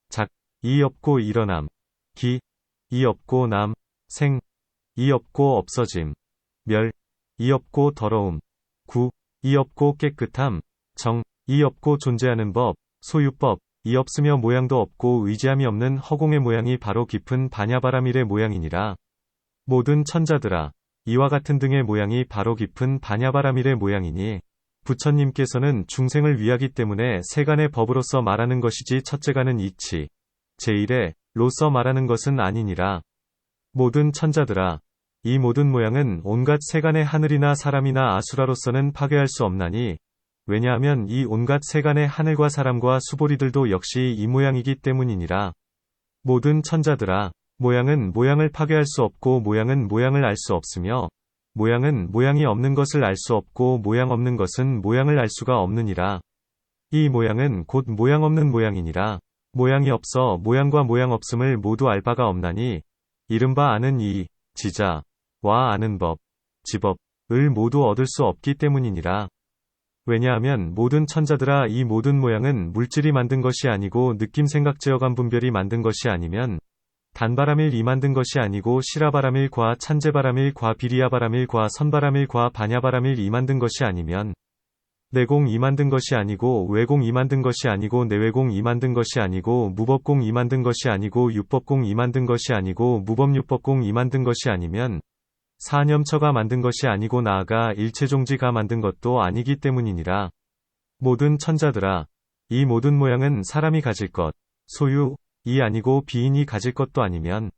작, 이 없고 일어남, 기, 이 없고 남, 생, 이 없고 없어짐, 멸, 이 없고 더러움, 구, 이 없고 깨끗함, 정, 이 없고 존재하는 법, 소유법, 이 없으며 모양도 없고 의지함이 없는 허공의 모양이 바로 깊은 바냐바라밀의 모양이니라. 모든 천자들아, 이와 같은 등의 모양이 바로 깊은 반야바라밀의 모양이니 부처님께서는 중생을 위하기 때문에 세간의 법으로서 말하는 것이지 첫째가는 이치, 제1의 로서 말하는 것은 아니니라. 모든 천자들아, 이 모든 모양은 온갖 세간의 하늘이나 사람이나 아수라로서는 파괴할 수 없나니, 왜냐하면 이 온갖 세간의 하늘과 사람과 수보리들도 역시 이 모양이기 때문이니라. 모든 천자들아, 모양은 모양을 파괴할 수 없고 모양은 모양을 알 수 없으며, 모양은 모양이 없는 것을 알 수 없고 모양 없는 것은 모양을 알 수가 없느니라. 이 모양은 곧 모양 없는 모양이니라. 모양이 없어 모양과 모양 없음을 모두 알 바가 없나니, 이른바 아는 이, 지자, 와 아는 법, 지법을 모두 얻을 수 없기 때문이니라. 왜냐하면 모든 천자들아 이 모든 모양은 물질이 만든 것이 아니고 느낌 생각 제어감 분별이 만든 것이 아니면 단바라밀 이 만든 것이 아니고 시라바라밀 과 찬제바라밀 과 비리야바라밀 과 선바라밀 과 반야바라밀 이 만든 것이 아니면 내공 이 만든 것이 아니고 외공 이 만든 것이 아니고 내외공 이 만든 것이 아니고 무법공 이 만든 것이 아니고 유법공 이 만든 것이 아니고 무법유법공 이 만든 것이 아니면 사념처가 만든 것이 아니고 나아가 일체종지가 만든 것도 아니기 때문이니라. 모든 천자들아, 이 모든 모양은 사람이 가질 것, 소유, 이 아니고 비인이 가질 것도 아니면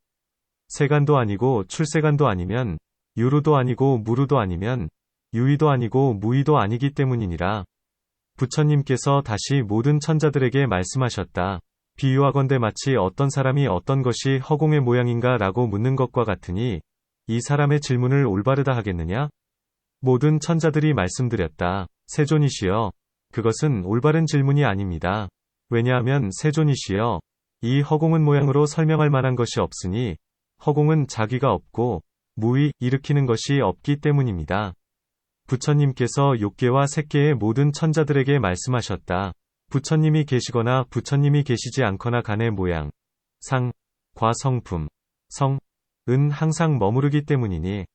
세간도 아니고 출세간도 아니면 유루도 아니고 무루도 아니면 유의도 아니고 무의도 아니기 때문이니라. 부처님께서 다시 모든 천자들에게 말씀하셨다. 비유하건대 마치 어떤 사람이 어떤 것이 허공의 모양인가 라고 묻는 것과 같으니 이 사람의 질문을 올바르다 하겠느냐? 모든 천자들이 말씀드렸다. 세존이시여, 그것은 올바른 질문이 아닙니다. 왜냐하면 세존이시여, 이 허공은 모양으로 설명할 만한 것이 없으니 허공은 자기가 없고 무의 일으키는 것이 없기 때문입니다. 부처님께서 욕계와 색계의 모든 천자들에게 말씀하셨다. 부처님이 계시거나 부처님이 계시지 않거나 간의 모양, 상, 과 성품, 성, 은 항상 머무르기 때문이니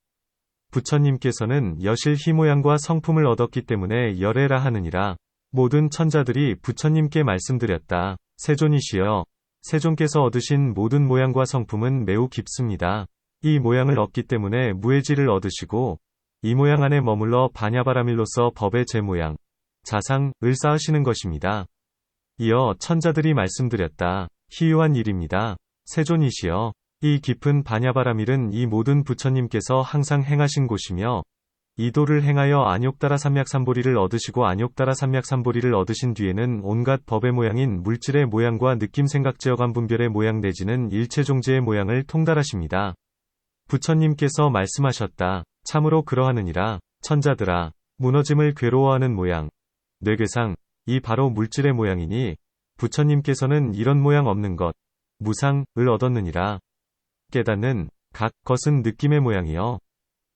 부처님께서는 여실 희모양과 성품을 얻었기 때문에 열애라 하느니라. 모든 천자들이 부처님께 말씀드렸다. 세존이시여, 세존께서 얻으신 모든 모양과 성품은 매우 깊습니다. 이 모양을 얻기 때문에 무해지를 얻으시고 이 모양 안에 머물러 반야바라밀로서 법의 제모양, 자상을 쌓으시는 것입니다. 이어 천자들이 말씀드렸다. 희유한 일입니다. 세존이시여, 이 깊은 반야바라밀은 이 모든 부처님께서 항상 행하신 곳이며 이 도를 행하여 안욕다라 삼맥삼보리를 얻으시고 안욕다라 삼맥삼보리를 얻으신 뒤에는 온갖 법의 모양인 물질의 모양과 느낌 생각 제어감 분별의 모양 내지는 일체종지의 모양을 통달하십니다. 부처님께서 말씀하셨다. 참으로 그러하느니라. 천자들아, 무너짐을 괴로워하는 모양, 뇌괴상, 이 바로 물질의 모양이니 부처님께서는 이런 모양 없는 것, 무상을 얻었느니라. 깨닫는 각 것은 느낌의 모양이요,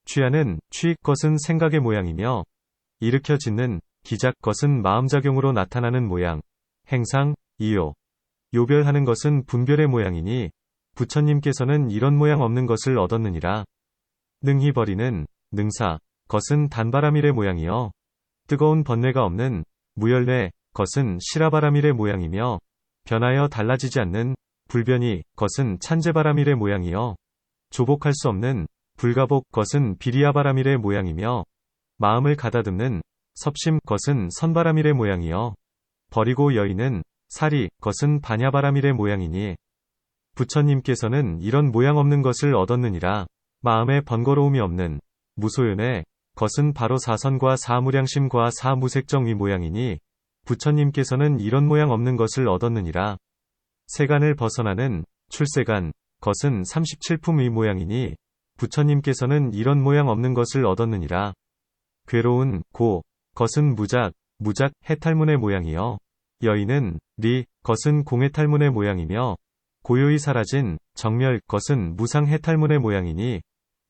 취하는 취 것은 생각의 모양이며 일으켜 짓는 기작 것은 마음작용으로 나타나는 모양, 행상, 이요, 요별하는 것은 분별의 모양이니 부처님께서는 이런 모양 없는 것을 얻었느니라. 능히 버리는 능사 것은 단바라밀의 모양이요, 뜨거운 번뇌가 없는 무열뇌 것은 시라바라밀의 모양이며 변하여 달라지지 않는 불변이 것은 찬제바라밀의 모양이요, 조복할 수 없는 불가복 것은 비리야바라밀의 모양이며 마음을 가다듬는 섭심 것은 선바라밀의 모양이요, 버리고 여의는 사리 것은 반야바라밀의 모양이니 부처님께서는 이런 모양 없는 것을 얻었느니라. 마음에 번거로움이 없는 무소연의 것은 바로 사선과 사무량심과 사무색정의 모양이니 부처님께서는 이런 모양 없는 것을 얻었느니라. 세간을 벗어나는 출세간 것은 37품의 모양이니 부처님께서는 이런 모양 없는 것을 얻었느니라. 괴로운 고 것은 무작 해탈문의 모양이요, 여인은 리 것은 공해탈문의 모양이며 고요히 사라진 정멸 것은 무상 해탈문의 모양이니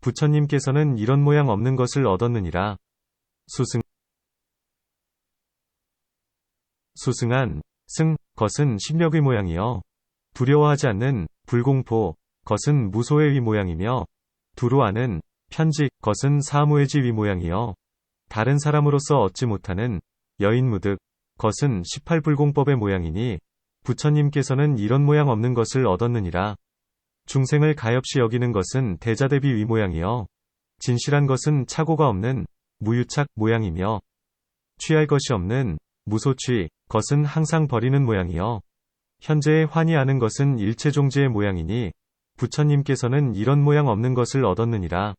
부처님께서는 이런 모양 없는 것을 얻었느니라. 수승한 승 것은 심력의 모양이요, 두려워하지 않는 불공포 것은 무소의 모양이며 두루하는 편직 것은 사무의 지위 모양이요, 다른 사람으로서 얻지 못하는 여인무득 것은 18불공법의 모양이니 부처님께서는 이런 모양 없는 것을 얻었느니라. 중생을 가엾이 여기는 것은 대자대비 위 모양이요, 진실한 것은 착오가 없는 무유착 모양이며 취할 것이 없는 무소취 것은 항상 버리는 모양이요. 현재의 환히 아는 것은 일체종지의 모양이니 부처님께서는 이런 모양 없는 것을 얻었느니라.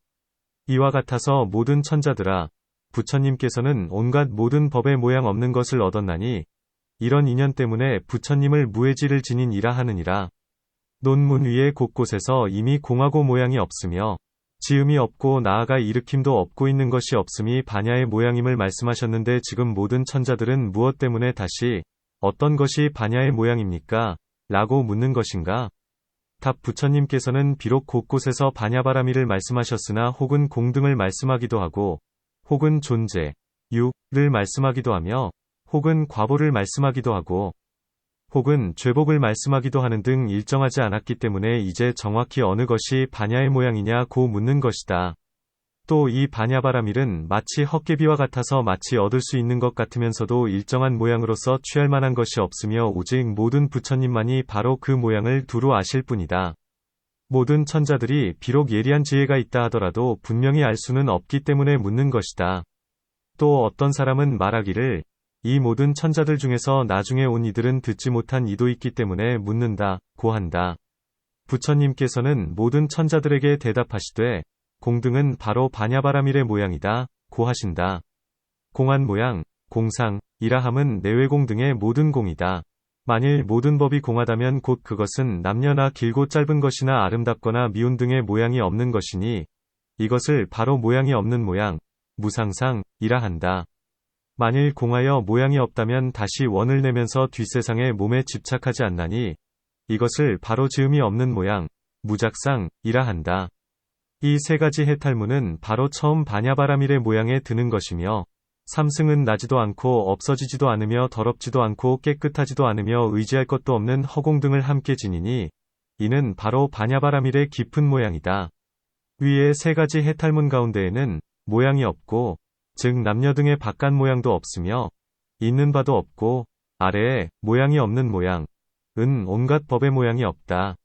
이와 같아서 모든 천자들아, 부처님께서는 온갖 모든 법의 모양 없는 것을 얻었나니 이런 인연 때문에 부처님을 무해지를 지닌이라 하느니라. 논문 위에 곳곳에서 이미 공하고 모양이 없으며 지음이 없고 나아가 일으킴도 없고 있는 것이 없음이 반야의 모양임을 말씀하셨는데 지금 모든 천자들은 무엇 때문에 다시 어떤 것이 반야의 모양입니까? 라고 묻는 것인가? 답 부처님께서는 비록 곳곳에서 반야바라미를 말씀하셨으나 혹은 공등을 말씀하기도 하고 혹은 존재, 유를 말씀하기도 하며 혹은 과보를 말씀하기도 하고 혹은 죄복을 말씀하기도 하는 등 일정하지 않았기 때문에 이제 정확히 어느 것이 반야의 모양이냐고 묻는 것이다. 또 이 반야바라밀은 마치 헛개비와 같아서 마치 얻을 수 있는 것 같으면서도 일정한 모양으로서 취할 만한 것이 없으며 오직 모든 부처님만이 바로 그 모양을 두루 아실 뿐이다. 모든 천자들이 비록 예리한 지혜가 있다 하더라도 분명히 알 수는 없기 때문에 묻는 것이다. 또 어떤 사람은 말하기를 이 모든 천자들 중에서 나중에 온 이들은 듣지 못한 이도 있기 때문에 묻는다, 고 한다. 부처님께서는 모든 천자들에게 대답하시되 공등은 바로 반야바라밀의 모양이다, 고 하신다. 공한 모양, 공상이라 함은 내외공 등의 모든 공이다. 만일 모든 법이 공하다면 곧 그것은 남녀나 길고 짧은 것이나 아름답거나 미운 등의 모양이 없는 것이니 이것을 바로 모양이 없는 모양, 무상상이라 한다. 만일 공하여 모양이 없다면 다시 원을 내면서 뒷세상의 몸에 집착하지 않나니 이것을 바로 지음이 없는 모양, 무작상이라 한다. 이 세 가지 해탈문은 바로 처음 반야바라밀의 모양에 드는 것이며 삼승은 나지도 않고 없어지지도 않으며 더럽지도 않고 깨끗하지도 않으며 의지할 것도 없는 허공 등을 함께 지니니 이는 바로 반야바라밀의 깊은 모양이다. 위의 세 가지 해탈문 가운데에는 모양이 없고 즉 남녀 등의 바깥 모양도 없으며 있는 바도 없고 아래에 모양이 없는 모양, 은 온갖 법의 모양이 없다.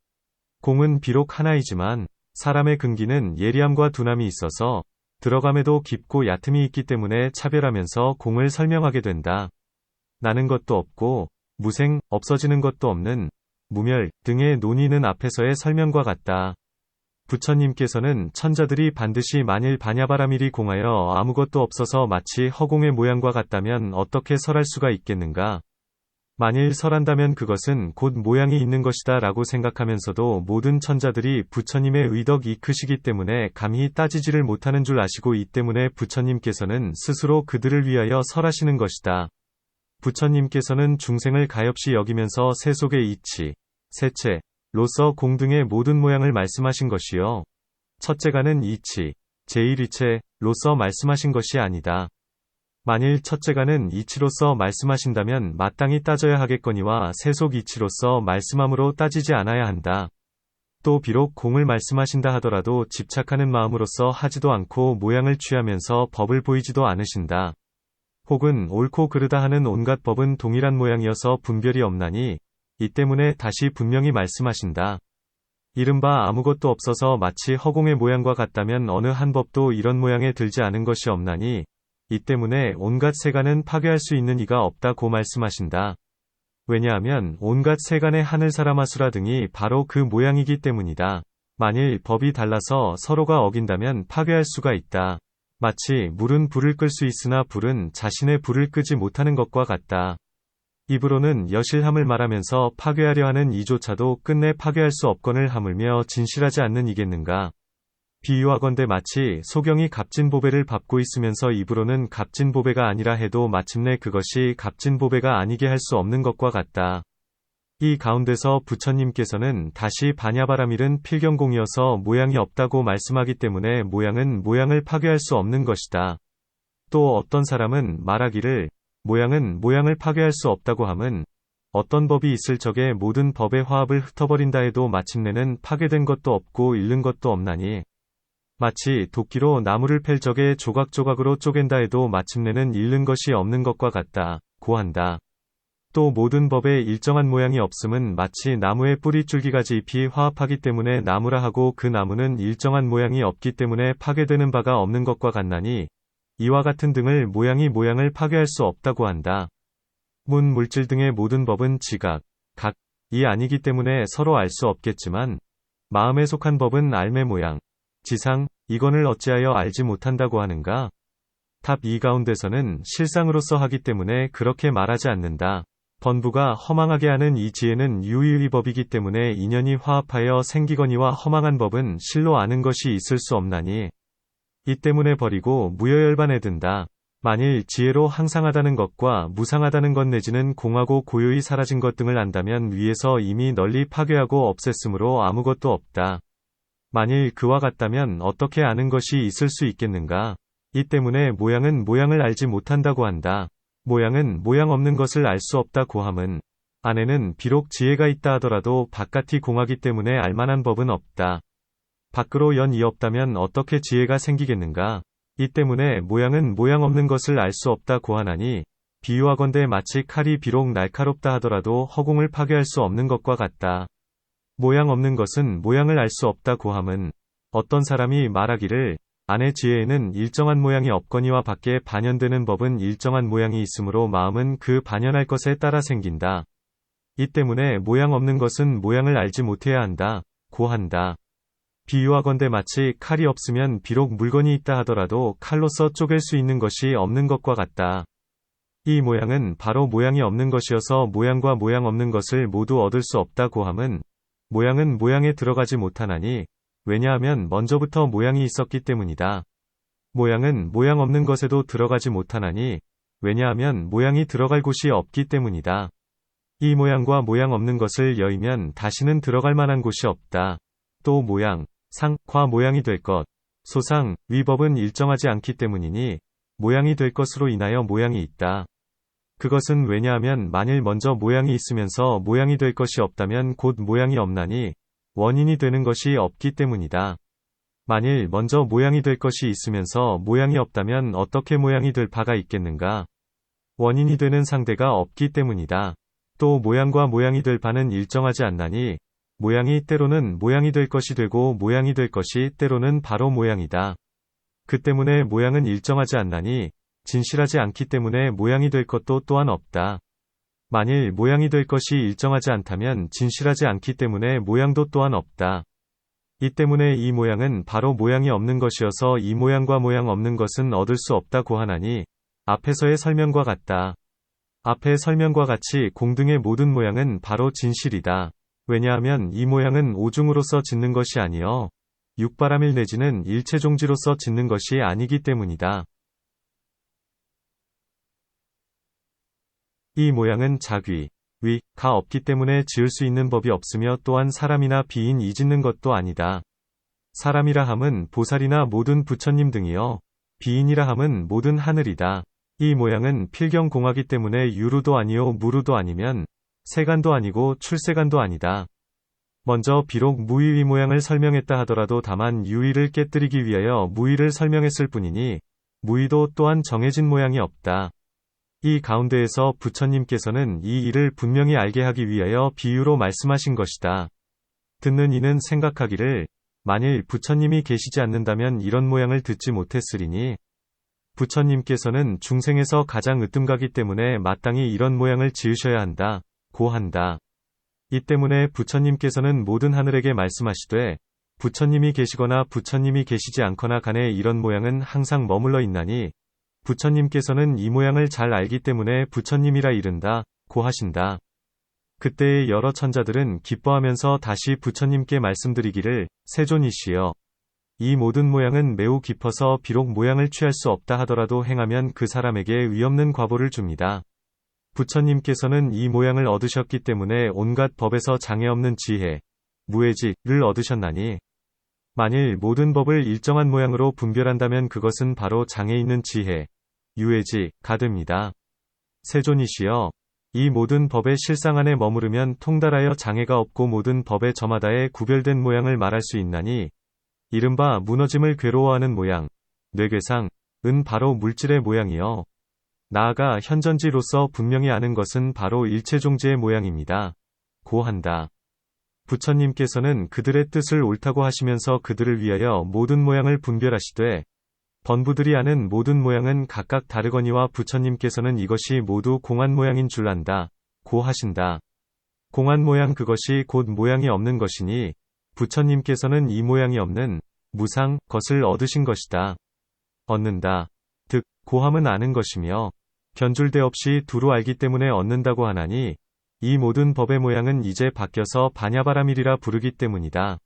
공은 비록 하나이지만 사람의 근기는 예리함과 둔함이 있어서 들어감에도 깊고 얕음이 있기 때문에 차별하면서 공을 설명하게 된다. 나는 것도 없고 무생, 없어지는 것도 없는 무멸 등의 논의는 앞에서의 설명과 같다. 부처님께서는 천자들이 반드시 만일 반야바라밀이 공하여 아무것도 없어서 마치 허공의 모양과 같다면 어떻게 설할 수가 있겠는가? 만일 설한다면 그것은 곧 모양이 있는 것이다 라고 생각하면서도 모든 천자들이 부처님의 의덕이 크시기 때문에 감히 따지지를 못하는 줄 아시고 이 때문에 부처님께서는 스스로 그들을 위하여 설하시는 것이다. 부처님께서는 중생을 가엾이 여기면서 세속의 이치, 세체, 로서 공등의 모든 모양을 말씀하신 것이요. 첫째가는 이치, 제1이체, 로서 말씀하신 것이 아니다. 만일 첫째가는 이치로서 말씀하신다면 마땅히 따져야 하겠거니와 세속 이치로서 말씀함으로 따지지 않아야 한다. 또 비록 공을 말씀하신다 하더라도 집착하는 마음으로서 하지도 않고 모양을 취하면서 법을 보이지도 않으신다. 혹은 옳고 그르다 하는 온갖 법은 동일한 모양이어서 분별이 없나니 이 때문에 다시 분명히 말씀하신다. 이른바 아무것도 없어서 마치 허공의 모양과 같다면 어느 한 법도 이런 모양에 들지 않은 것이 없나니 이 때문에 온갖 세간은 파괴할 수 있는 이가 없다고 말씀하신다. 왜냐하면 온갖 세간의 하늘사람아수라 등이 바로 그 모양이기 때문이다. 만일 법이 달라서 서로가 어긴다면 파괴할 수가 있다. 마치 물은 불을 끌 수 있으나 불은 자신의 불을 끄지 못하는 것과 같다. 입으로는 여실함을 말하면서 파괴하려 하는 이조차도 끝내 파괴할 수 없거늘 하물며 진실하지 않는 이겠는가. 비유하건대 마치 소경이 값진보배를 밟고 있으면서 입으로는 값진보배가 아니라 해도 마침내 그것이 값진보배가 아니게 할 수 없는 것과 같다. 이 가운데서 부처님께서는 다시 반야바라밀은 필경공이어서 모양이 없다고 말씀하기 때문에 모양은 모양을 파괴할 수 없는 것이다. 또 어떤 사람은 말하기를 모양은 모양을 파괴할 수 없다고 함은 어떤 법이 있을 적에 모든 법의 화합을 흩어버린다 해도 마침내는 파괴된 것도 없고 잃는 것도 없나니 마치 도끼로 나무를 팰 적에 조각조각으로 쪼갠다 해도 마침내는 잃는 것이 없는 것과 같다 고 한다. 또 모든 법에 일정한 모양이 없음은 마치 나무의 뿌리 줄기가지 잎이 화합하기 때문에 나무라 하고 그 나무는 일정한 모양이 없기 때문에 파괴되는 바가 없는 것과 같나니 이와 같은 등을 모양을 파괴할 수 없다고 한다. 물질 등의 모든 법은 지각, 각이 아니기 때문에 서로 알 수 없겠지만 마음에 속한 법은 알매 모양, 지상, 이건을 어찌하여 알지 못한다고 하는가? 답 이 가운데서는 실상으로서 하기 때문에 그렇게 말하지 않는다. 번부가 허망하게 하는 이 지혜는 유의의 법이기 때문에 인연이 화합하여 생기거니와 허망한 법은 실로 아는 것이 있을 수 없나니 이 때문에 버리고 무여열반에 든다. 만일 지혜로 항상하다는 것과 무상하다는 것 내지는 공하고 고요히 사라진 것 등을 안다면 위에서 이미 널리 파괴하고 없앴으므로 아무것도 없다. 만일 그와 같다면 어떻게 아는 것이 있을 수 있겠는가? 이 때문에 모양은 모양을 알지 못한다고 한다. 모양은 모양 없는 것을 알 수 없다 고함은 안에는 비록 지혜가 있다 하더라도 바깥이 공하기 때문에 알만한 법은 없다. 밖으로 연이 없다면 어떻게 지혜가 생기겠는가? 이 때문에 모양은 모양 없는 것을 알 수 없다 고하나니 비유하건대 마치 칼이 비록 날카롭다 하더라도 허공을 파괴할 수 없는 것과 같다. 모양 없는 것은 모양을 알 수 없다 고함은 어떤 사람이 말하기를 안의 지혜에는 일정한 모양이 없거니와 밖에 반연되는 법은 일정한 모양이 있으므로 마음은 그 반연할 것에 따라 생긴다. 이 때문에 모양 없는 것은 모양을 알지 못해야 한다. 고한다. 비유하건대 마치 칼이 없으면 비록 물건이 있다 하더라도 칼로서 쪼갤 수 있는 것이 없는 것과 같다. 이 모양은 바로 모양이 없는 것이어서 모양과 모양 없는 것을 모두 얻을 수 없다 고함은 모양은 모양에 들어가지 못하나니 왜냐하면 먼저부터 모양이 있었기 때문이다. 모양은 모양 없는 것에도 들어가지 못하나니 왜냐하면 모양이 들어갈 곳이 없기 때문이다. 이 모양과 모양 없는 것을 여의면 다시는 들어갈 만한 곳이 없다. 또 모양, 상, 과 모양이 될 것, 소상, 위법은 일정하지 않기 때문이니 모양이 될 것으로 인하여 모양이 있다. 그것은 왜냐하면 만일 먼저 모양이 있으면서 모양이 될 것이 없다면 곧 모양이 없나니 원인이 되는 것이 없기 때문이다. 만일 먼저 모양이 될 것이 있으면서 모양이 없다면 어떻게 모양이 될 바가 있겠는가? 원인이 되는 상대가 없기 때문이다. 또 모양과 모양이 될 바는 일정하지 않나니 모양이 때로는 모양이 될 것이 되고 모양이 될 것이 때로는 바로 모양이다. 그 때문에 모양은 일정하지 않나니 진실하지 않기 때문에 모양이 될 것도 또한 없다. 만일 모양이 될 것이 일정하지 않다면 진실하지 않기 때문에 모양도 또한 없다. 이 때문에 이 모양은 바로 모양이 없는 것이어서 이 모양과 모양 없는 것은 얻을 수 없다고 하나니 앞에서의 설명과 같다. 앞의 설명과 같이 공등의 모든 모양은 바로 진실이다. 왜냐하면 이 모양은 오중으로서 짓는 것이 아니여 육바람일 내지는 일체종지로서 짓는 것이 아니기 때문이다. 이 모양은 자귀, 위, 가 없기 때문에 지을 수 있는 법이 없으며 또한 사람이나 비인이 짓는 것도 아니다. 사람이라 함은 보살이나 모든 부처님 등이여 비인이라 함은 모든 하늘이다. 이 모양은 필경공하기 때문에 유루도 아니요 무루도 아니면 세간도 아니고 출세간도 아니다. 먼저 비록 무의의 모양을 설명했다 하더라도 다만 유의를 깨뜨리기 위하여 무의를 설명했을 뿐이니 무의도 또한 정해진 모양이 없다. 이 가운데에서 부처님께서는 이 일을 분명히 알게 하기 위하여 비유로 말씀하신 것이다. 듣는 이는 생각하기를 만일 부처님이 계시지 않는다면 이런 모양을 듣지 못했으리니 부처님께서는 중생에서 가장 으뜸가기 때문에 마땅히 이런 모양을 지으셔야 한다. 고한다. 이 때문에 부처님께서는 모든 하늘에게 말씀하시되 부처님이 계시거나 부처님이 계시지 않거나 간에 이런 모양은 항상 머물러 있나니 부처님께서는 이 모양을 잘 알기 때문에 부처님이라 이른다. 고하신다. 그때의 여러 천자들은 기뻐하면서 다시 부처님께 말씀드리기를 세존이시여 이 모든 모양은 매우 깊어서 비록 모양을 취할 수 없다 하더라도 행하면 그 사람에게 위없는 과보를 줍니다. 부처님께서는 이 모양을 얻으셨기 때문에 온갖 법에서 장애 없는 지혜, 무해직을 얻으셨나니 만일 모든 법을 일정한 모양으로 분별한다면 그것은 바로 장애 있는 지혜, 유해직가 됩니다. 세존이시여 이 모든 법의 실상 안에 머무르면 통달하여 장애가 없고 모든 법의 저마다의 구별된 모양을 말할 수 있나니 이른바 무너짐을 괴로워하는 모양, 뇌괴상, 은 바로 물질의 모양이여 나아가 현전지로서 분명히 아는 것은 바로 일체종지의 모양입니다. 고한다. 부처님께서는 그들의 뜻을 옳다고 하시면서 그들을 위하여 모든 모양을 분별하시되 번부들이 아는 모든 모양은 각각 다르거니와 부처님께서는 이것이 모두 공한 모양인 줄 안다. 고 하신다. 공한 모양 그것이 곧 모양이 없는 것이니 부처님께서는 이 모양이 없는 무상 것을 얻으신 것이다. 얻는다. 즉 고함은 아는 것이며 변줄대 없이 두루 알기 때문에 얻는다고 하나니 이 모든 법의 모양은 이제 바뀌어서 반야바라밀이라 부르기 때문이다.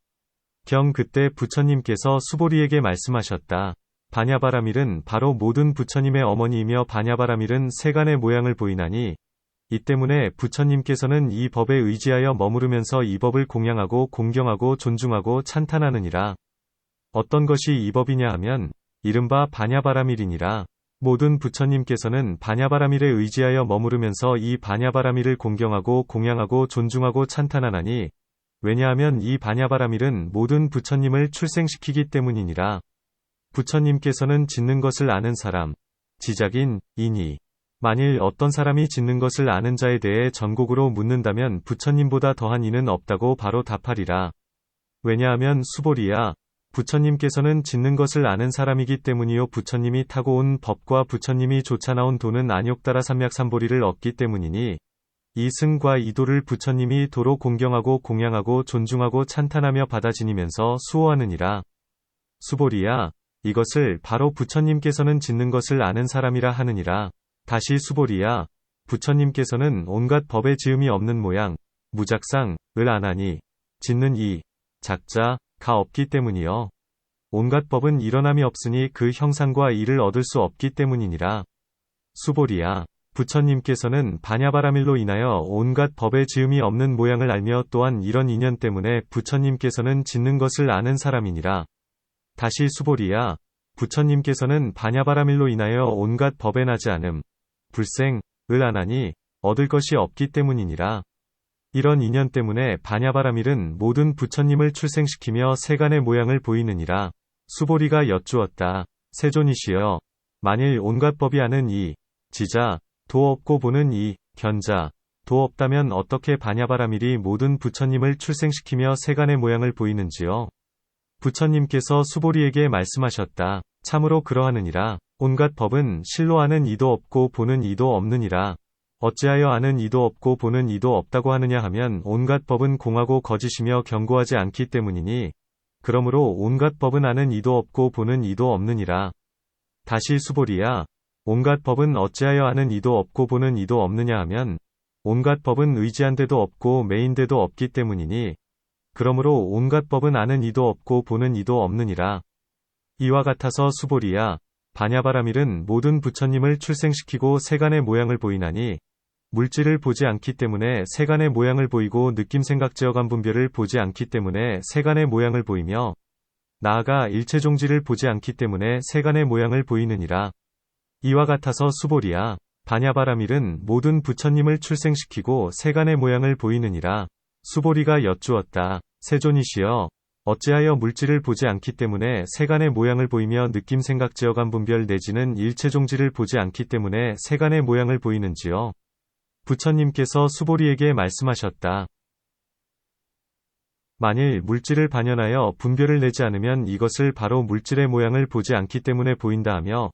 경 그때 부처님께서 수보리에게 말씀하셨다. 반야바라밀은 바로 모든 부처님의 어머니이며 반야바라밀은 세간의 모양을 보이나니 이 때문에 부처님께서는 이 법에 의지하여 머무르면서 이 법을 공양하고 공경하고 존중하고 찬탄하느니라. 어떤 것이 이 법이냐 하면 이른바 반야바라밀이니라. 모든 부처님께서는 반야바라밀에 의지하여 머무르면서 이 반야바라밀을 공경하고 공양하고 존중하고 찬탄하나니 왜냐하면 이 반야바라밀은 모든 부처님을 출생시키기 때문이니라. 부처님께서는 짓는 것을 아는 사람, 지작인, 이니. 만일 어떤 사람이 짓는 것을 아는 자에 대해 전곡으로 묻는다면 부처님보다 더한 이는 없다고 바로 답하리라. 왜냐하면 수보리야, 부처님께서는 짓는 것을 아는 사람이기 때문이요 부처님이 타고 온 법과 부처님이 좇아나온 도는 안욕따라 삼맥삼보리를 얻기 때문이니 이 승과 이 도를 부처님이 도로 공경하고 공양하고 존중하고 찬탄하며 받아 지니면서 수호하느니라. 수보리야, 이것을 바로 부처님께서는 짓는 것을 아는 사람이라 하느니라. 다시 수보리야, 부처님께서는 온갖 법의 지음이 없는 모양, 무작상을 안하니 짓는 이 작자, 가 없기 때문이요. 온갖 법은 일어남이 없으니 그 형상과 이를 얻을 수 없기 때문이니라. 수보리야, 부처님께서는 반야바라밀로 인하여 온갖 법의 지음이 없는 모양을 알며 또한 이런 인연 때문에 부처님께서는 짓는 것을 아는 사람이니라. 다시 수보리야, 부처님께서는 반야바라밀로 인하여 온갖 법에 나지 않음, 불생을 안하니 얻을 것이 없기 때문이니라. 이런 인연 때문에 반야바라밀은 모든 부처님을 출생시키며 세간의 모양을 보이느니라. 수보리가 여쭈었다. 세존이시여, 만일 온갖 법이 아는 이 지자, 도 없고 보는 이 견자, 도 없다면 어떻게 반야바라밀이 모든 부처님을 출생시키며 세간의 모양을 보이는지요? 부처님께서 수보리에게 말씀하셨다. 참으로 그러하느니라. 온갖 법은 실로 아는 이도 없고 보는 이도 없느니라. 어찌하여 아는 이도 없고 보는 이도 없다고 하느냐 하면 온갖 법은 공하고 거짓이며 견고하지 않기 때문이니 그러므로 온갖 법은 아는 이도 없고 보는 이도 없느니라. 다시 수보리야, 온갖 법은 어찌하여 아는 이도 없고 보는 이도 없느냐 하면 온갖 법은 의지한 데도 없고 매인 데도 없기 때문이니 그러므로 온갖 법은 아는 이도 없고 보는 이도 없느니라. 이와 같아서 수보리야, 반야바라밀은 모든 부처님을 출생시키고 세간의 모양을 보이나니 물질을 보지 않기 때문에 세간의 모양을 보이고 느낌 생각 제어감 분별을 보지 않기 때문에 세간의 모양을 보이며 나아가 일체종지를 보지 않기 때문에 세간의 모양을 보이느니라. 이와 같아서 수보리야, 반야바라밀은 모든 부처님을 출생시키고 세간의 모양을 보이느니라. 수보리가 여쭈었다. 세존이시여, 어찌하여 물질을 보지 않기 때문에 세간의 모양을 보이며 느낌 생각 제어감 분별 내지는 일체종지를 보지 않기 때문에 세간의 모양을 보이는지요? 부처님께서 수보리에게 말씀하셨다. 만일 물질을 반연하여 분별을 내지 않으면 이것을 바로 물질의 모양을 보지 않기 때문에 보인다 하며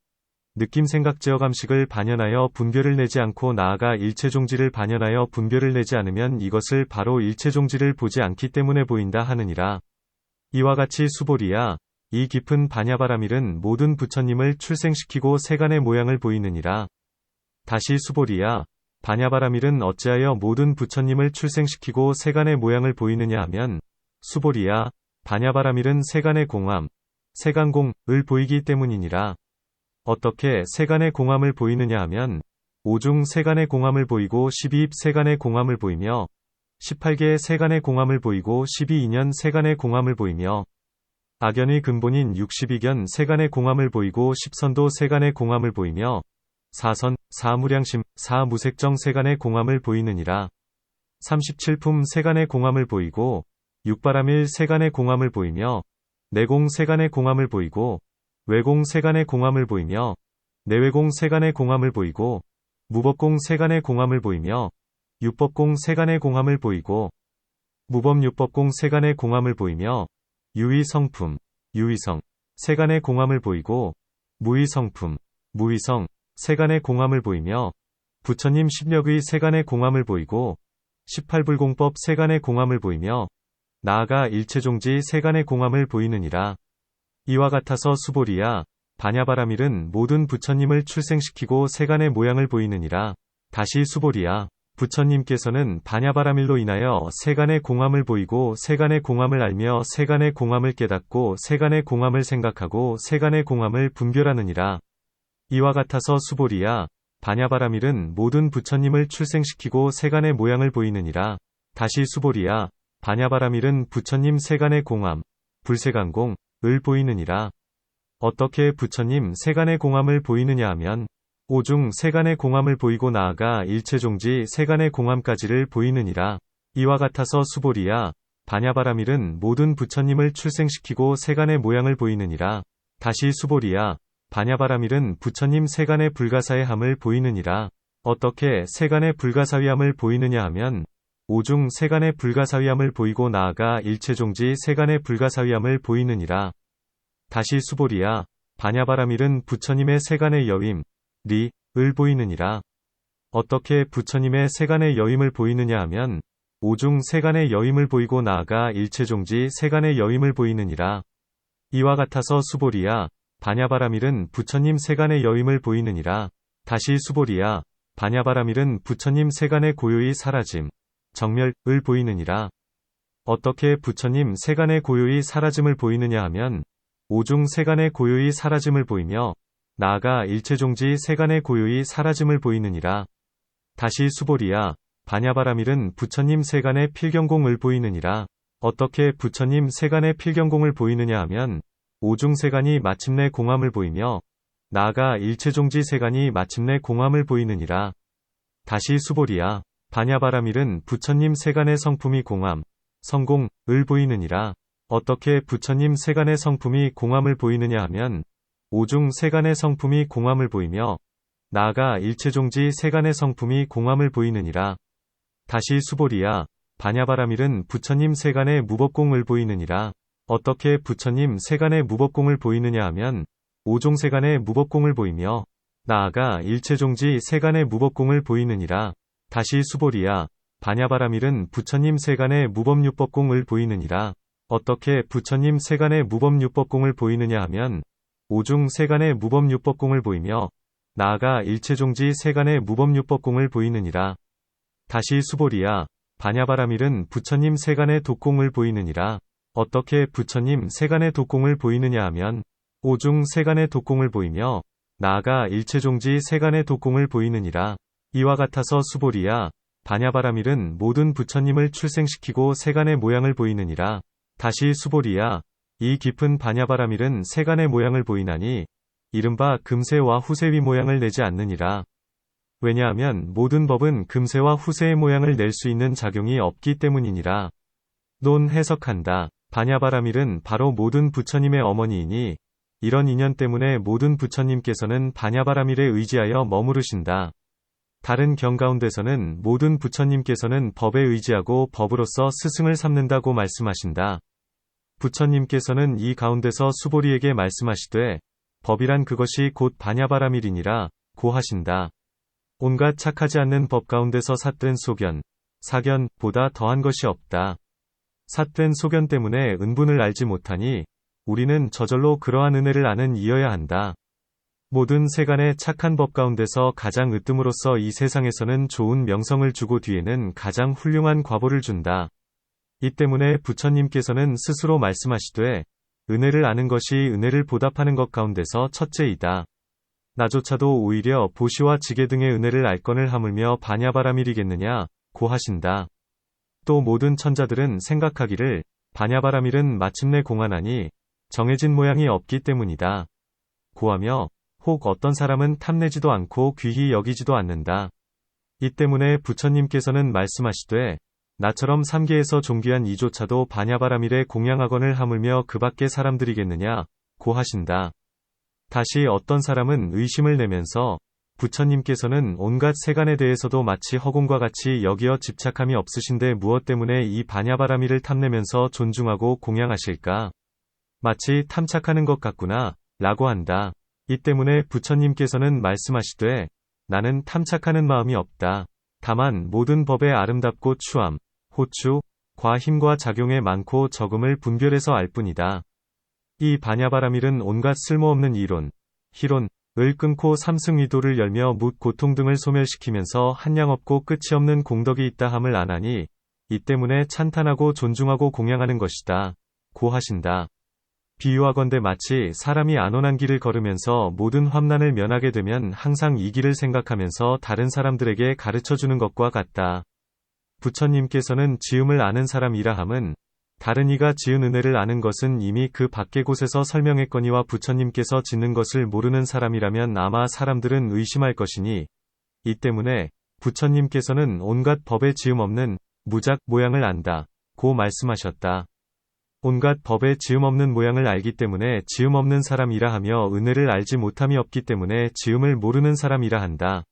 느낌 생각 제어감식을 반연하여 분별을 내지 않고 나아가 일체종지를 반연하여 분별을 내지 않으면 이것을 바로 일체종지를 보지 않기 때문에 보인다 하느니라. 이와 같이 수보리야, 이 깊은 반야바라밀은 모든 부처님을 출생시키고 세간의 모양을 보이느니라. 다시 수보리야, 반야바라밀은 어찌하여 모든 부처님을 출생시키고 세간의 모양을 보이느냐 하면 수보리야, 반야바라밀은 세간의 공함, 세간공을 보이기 때문이니라. 어떻게 세간의 공함을 보이느냐 하면 오중 세간의 공함을 보이고 12입 세간의 공함을 보이며 18개의 세간의 공함을 보이고 12인연 세간의 공함을 보이며 악연의 근본인 62견 세간의 공함을 보이고 10선도 세간의 공함을 보이며 사선, 사무량심, 사무색정 세간의 공함을 보이느니라. 37품 세간의 공함을 보이고 육바라밀 세간의 공함을 보이며 내공 세간의 공함을 보이고 외공 세간의 공함을 보이며 내외공 세간의 공함을 보이고 무법공 세간의 공함을 보이며 유법공 세간의 공함을 보이고 무법유법공 세간의 공함을 보이며 유의성품, 유의성, 세간의 공함을 보이고 무의성품, 무의성, 세간의 공함을 보이며 부처님 십력의 세간의 공함을 보이고 18불공법 세간의 공함을 보이며 나아가 일체종지 세간의 공함을 보이느니라. 이와 같아서 수보리야 반야바라밀은 모든 부처님을 출생시키고 세간의 모양을 보이느니라. 다시 수보리야 부처님께서는 반야바라밀로 인하여 세간의 공함을 보이고 세간의 공함을 알며 세간의 공함을 깨닫고 세간의 공함을 생각하고 세간의 공함을 분별하느니라. 이와 같아서 수보리야 반야바라밀은 모든 부처님을 출생시키고 세간의 모양을 보이느니라. 다시 수보리야 반야바라밀은 부처님 세간의 공함, 불세간공을 보이느니라. 어떻게 부처님 세간의 공함을 보이느냐 하면 오중 세간의 공함을 보이고 나아가 일체종지 세간의 공함까지를 보이느니라. 이와 같아서 수보리야 반야바라밀은 모든 부처님을 출생시키고 세간의 모양을 보이느니라. 다시 수보리야 반야바라밀은 부처님 세간의 불가사의 함을 보이느니라. 어떻게 세간의 불가사위함을 보이느냐 하면 오중 세간의 불가사위함을 보이고 나아가 일체종지 세간의 불가사위함을 보이느니라. 다시 수보리야 반야바라밀은 부처님의 세간의 여임, 리,을 보이느니라. 어떻게 부처님의 세간의 여임을 보이느냐 하면 오중 세간의 여임을 보이고 나아가 일체종지 세간의 여임을 보이느니라. 이와 같아서 수보리야 반야바라밀은 부처님 세간의 여임을 보이느니라. 다시 수보리야 반야바라밀은 부처님 세간의 고요히 사라짐, 정멸을 보이느니라. 어떻게 부처님 세간의 고요히 사라짐을 보이느냐 하면 오중 세간의 고요히 사라짐을 보이며 나아가 일체종지 세간의 고요히 사라짐을 보이느니라. 다시 수보리야 반야바라밀은 부처님 세간의 필경공을 보이느니라. 어떻게 부처님 세간의 필경공을 보이느냐 하면 오중 세간이 마침내 공함을 보이며 나아가 일체종지 세간이 마침내 공함을 보이느니라. 다시 수보리야 반야바라밀은 부처님 세간의 성품이 공함, 성공을 보이느니라. 어떻게 부처님 세간의 성품이 공함을 보이느냐 하면 오중 세간의 성품이 공함을 보이며 나아가 일체종지 세간의 성품이 공함을 보이느니라. 다시 수보리야 반야바라밀은 부처님 세간의 무법공을 보이느니라. 어떻게 부처님 세간의 무법공을 보이느냐 하면 오종 세간의 무법공을 보이며 나아가 일체종지 세간의 무법공을 보이느니라. 다시 수보리야 반야바라밀은 부처님 세간의 무법유법공을 보이느니라. 어떻게 부처님 세간의 무법유법공을 보이느냐 하면 오중 세간의 무법유법공을 보이며 나아가 일체종지 세간의 무법유법공을 보이느니라. 다시 수보리야 반야바라밀은 부처님 세간의 독공을 보이느니라. 어떻게 부처님 세간의 독공을 보이느냐 하면 오중 세간의 독공을 보이며 나아가 일체종지 세간의 독공을 보이느니라. 이와 같아서 수보리야 반야바라밀은 모든 부처님을 출생시키고 세간의 모양을 보이느니라. 다시 수보리야 이 깊은 반야바라밀은 세간의 모양을 보이나니 이른바 금세와 후세의 모양을 내지 않느니라. 왜냐하면 모든 법은 금세와 후세의 모양을 낼 수 있는 작용이 없기 때문이니라. 논 해석한다. 반야바라밀은 바로 모든 부처님의 어머니이니 이런 인연 때문에 모든 부처님께서는 반야바라밀에 의지하여 머무르신다. 다른 경 가운데서는 모든 부처님께서는 법에 의지하고 법으로서 스승을 삼는다고 말씀하신다. 부처님께서는 이 가운데서 수보리에게 말씀하시되 법이란 그것이 곧 반야바라밀이니라 고 하신다. 온갖 착하지 않는 법 가운데서 삿된 소견, 사견보다 더한 것이 없다. 삿된 소견 때문에 은분을 알지 못하니 우리는 저절로 그러한 은혜를 아는 이여야 한다. 모든 세간의 착한 법 가운데서 가장 으뜸으로써 이 세상에서는 좋은 명성을 주고 뒤에는 가장 훌륭한 과보를 준다. 이 때문에 부처님께서는 스스로 말씀하시되 은혜를 아는 것이 은혜를 보답하는 것 가운데서 첫째이다. 나조차도 오히려 보시와 지게 등의 은혜를 알건을 하물며 반야바라밀이겠느냐 고 하신다. 또 모든 천자들은 생각하기를 반야바라밀은 마침내 공하나니 정해진 모양이 없기 때문이다 고 하며 혹 어떤 사람은 탐내지도 않고 귀히 여기지도 않는다. 이 때문에 부처님께서는 말씀하시되 나처럼 삼계에서 존귀한 이조차도 반야바라밀에 공양하건을 하물며 그 밖의 사람들이겠느냐 고 하신다. 다시 어떤 사람은 의심을 내면서 부처님께서는 온갖 세간에 대해서도 마치 허공과 같이 여기어 집착함이 없으신데 무엇 때문에 이 바냐바라미를 탐내면서 존중하고 공양하실까? 마치 탐착하는 것 같구나, 라고 한다. 이 때문에 부처님께서는 말씀하시되, 나는 탐착하는 마음이 없다. 다만 모든 법의 아름답고 추함, 호추, 과 힘과 작용의 많고 적음을 분별해서 알 뿐이다. 이 바냐바라밀은 온갖 쓸모없는 이론, 희론, 을 끊고 삼승위도를 열며 묻 고통 등을 소멸시키면서 한량없고 끝이 없는 공덕이 있다 함을 안하니 이 때문에 찬탄하고 존중하고 공양하는 것이다. 고 하신다. 비유하건대 마치 사람이 안온한 길을 걸으면서 모든 환난을 면하게 되면 항상 이 길을 생각하면서 다른 사람들에게 가르쳐주는 것과 같다. 부처님께서는 지음을 아는 사람이라 함은 다른 이가 지은 은혜를 아는 것은 이미 그 밖의 곳에서 설명했거니와 부처님께서 짓는 것을 모르는 사람이라면 아마 사람들은 의심할 것이니 이 때문에 부처님께서는 온갖 법의 지음 없는 무작 모양을 안다. 고 말씀하셨다. 온갖 법의 지음 없는 모양을 알기 때문에 지음 없는 사람이라 하며 은혜를 알지 못함이 없기 때문에 지음을 모르는 사람이라 한다.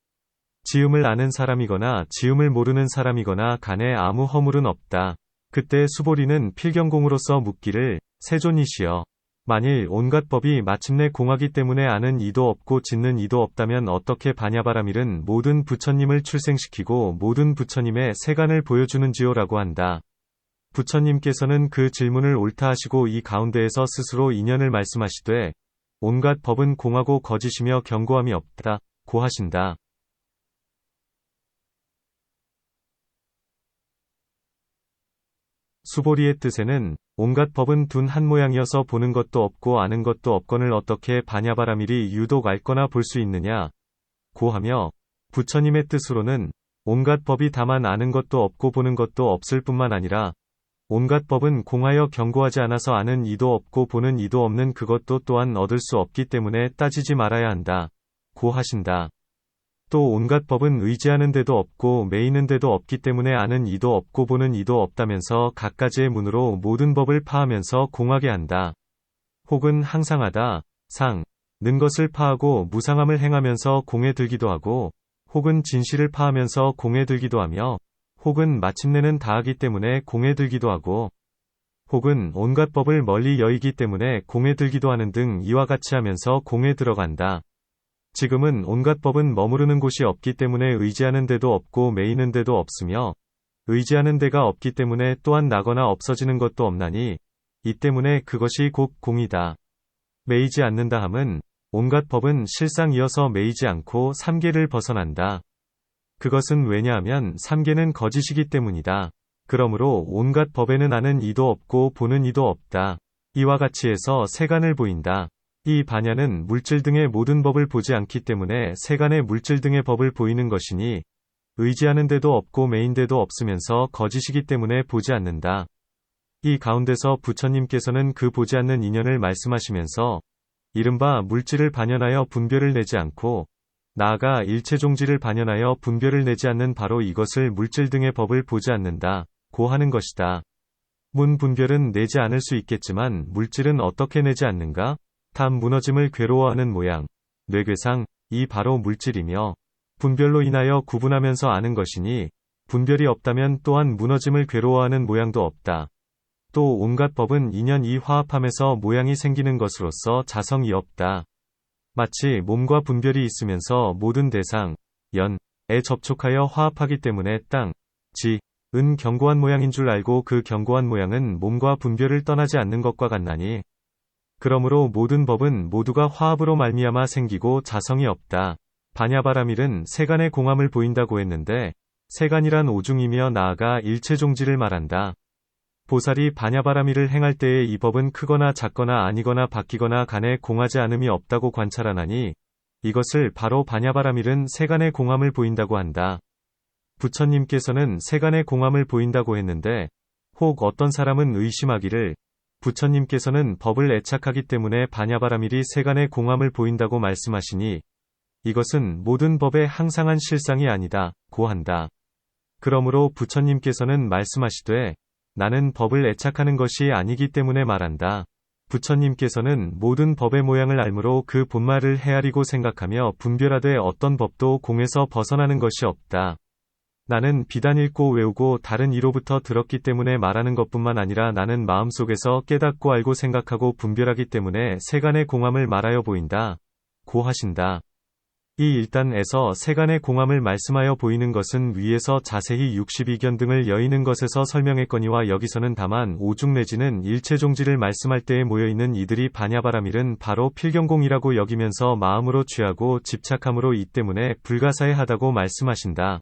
지음을 아는 사람이거나 지음을 모르는 사람이거나 간에 아무 허물은 없다. 그때 수보리는 필경공으로서 묻기를 세존이시여 만일 온갖 법이 마침내 공하기 때문에 아는 이도 없고 짓는 이도 없다면 어떻게 바냐바라밀은 모든 부처님을 출생시키고 모든 부처님의 세간을 보여주는지요 라고 한다. 부처님께서는 그 질문을 옳다 하시고 이 가운데에서 스스로 인연을 말씀하시되 온갖 법은 공하고 거짓이며 견고함이 없다. 고 하신다. 수보리의 뜻에는 온갖 법은 둔 한 모양이어서 보는 것도 없고 아는 것도 없거늘 어떻게 바냐바라밀이 유독 알거나 볼 수 있느냐 고 하며 부처님의 뜻으로는 온갖 법이 다만 아는 것도 없고 보는 것도 없을 뿐만 아니라 온갖 법은 공하여 견고하지 않아서 아는 이도 없고 보는 이도 없는 그것도 또한 얻을 수 없기 때문에 따지지 말아야 한다. 고 하신다. 또 온갖 법은 의지하는 데도 없고 매이는 데도 없기 때문에 아는 이도 없고 보는 이도 없다면서 갖가지의 문으로 모든 법을 파하면서 공하게 한다. 혹은 항상하다, 는 것을 파하고 무상함을 행하면서 공에 들기도 하고 혹은 진실을 파하면서 공에 들기도 하며 혹은 마침내는 다하기 때문에 공에 들기도 하고 혹은 온갖 법을 멀리 여의기 때문에 공에 들기도 하는 등 이와 같이 하면서 공에 들어간다. 지금은 온갖 법은 머무르는 곳이 없기 때문에 의지하는 데도 없고 매이는 데도 없으며 의지하는 데가 없기 때문에 또한 나거나 없어지는 것도 없나니 이 때문에 그것이 곧 공이다. 매이지 않는다 함은 온갖 법은 실상 이어서 매이지 않고 삼계를 벗어난다. 그것은 왜냐하면 삼계는 거짓이기 때문이다. 그러므로 온갖 법에는 아는 이도 없고 보는 이도 없다. 이와 같이 해서 세간을 보인다. 이 바냐는 물질 등의 모든 법을 보지 않기 때문에 세간의 물질 등의 법을 보이는 것이니 의지하는 데도 없고 매인 데도 없으면서 거짓이기 때문에 보지 않는다. 이 가운데서 부처님께서는 그 보지 않는 인연을 말씀하시면서 이른바 물질을 반연하여 분별을 내지 않고 나아가 일체종지를 반연하여 분별을 내지 않는 바로 이것을 물질 등의 법을 보지 않는다. 고 하는 것이다. 문 분별은 내지 않을 수 있겠지만 물질은 어떻게 내지 않는가? 탐 무너짐을 괴로워하는 모양, 뇌괴상, 이 바로 물질이며 분별로 인하여 구분하면서 아는 것이니 분별이 없다면 또한 무너짐을 괴로워하는 모양도 없다. 또 온갖 법은 인연 이 화합함에서 모양이 생기는 것으로서 자성이 없다. 마치 몸과 분별이 있으면서 모든 대상, 연에 접촉하여 화합하기 때문에 땅, 지, 은 견고한 모양인 줄 알고 그 견고한 모양은 몸과 분별을 떠나지 않는 것과 같나니 그러므로 모든 법은 모두가 화합으로 말미암아 생기고 자성이 없다. 바냐바라밀은 세간의 공함을 보인다고 했는데 세간이란 오중이며 나아가 일체종지를 말한다. 보살이 바냐바라밀을 행할 때에 이 법은 크거나 작거나 아니거나 바뀌거나 간에 공하지 않음이 없다고 관찰하나니 이것을 바로 바냐바라밀은 세간의 공함을 보인다고 한다. 부처님께서는 세간의 공함을 보인다고 했는데 혹 어떤 사람은 의심하기를 부처님께서는 법을 애착하기 때문에 바냐바라밀이 세간의 공함을 보인다고 말씀하시니 이것은 모든 법의 항상한 실상이 아니다. 고 한다. 그러므로 부처님께서는 말씀하시되 나는 법을 애착하는 것이 아니기 때문에 말한다. 부처님께서는 모든 법의 모양을 알므로 그 본말을 헤아리고 생각하며 분별하되 어떤 법도 공에서 벗어나는 것이 없다. 나는 비단 읽고 외우고 다른 이로부터 들었기 때문에 말하는 것뿐만 아니라 나는 마음속에서 깨닫고 알고 생각하고 분별하기 때문에 세간의 공함을 말하여 보인다. 고 하신다. 이 1단에서 세간의 공함을 말씀하여 보이는 것은 위에서 자세히 62견 등을 여의는 것에서 설명했거니와 여기서는 다만 오중 내지는 일체종지를 말씀할 때에 모여있는 이들이 반야바라밀은 바로 필경공이라고 여기면서 마음으로 취하고 집착함으로 이 때문에 불가사의하다고 말씀하신다.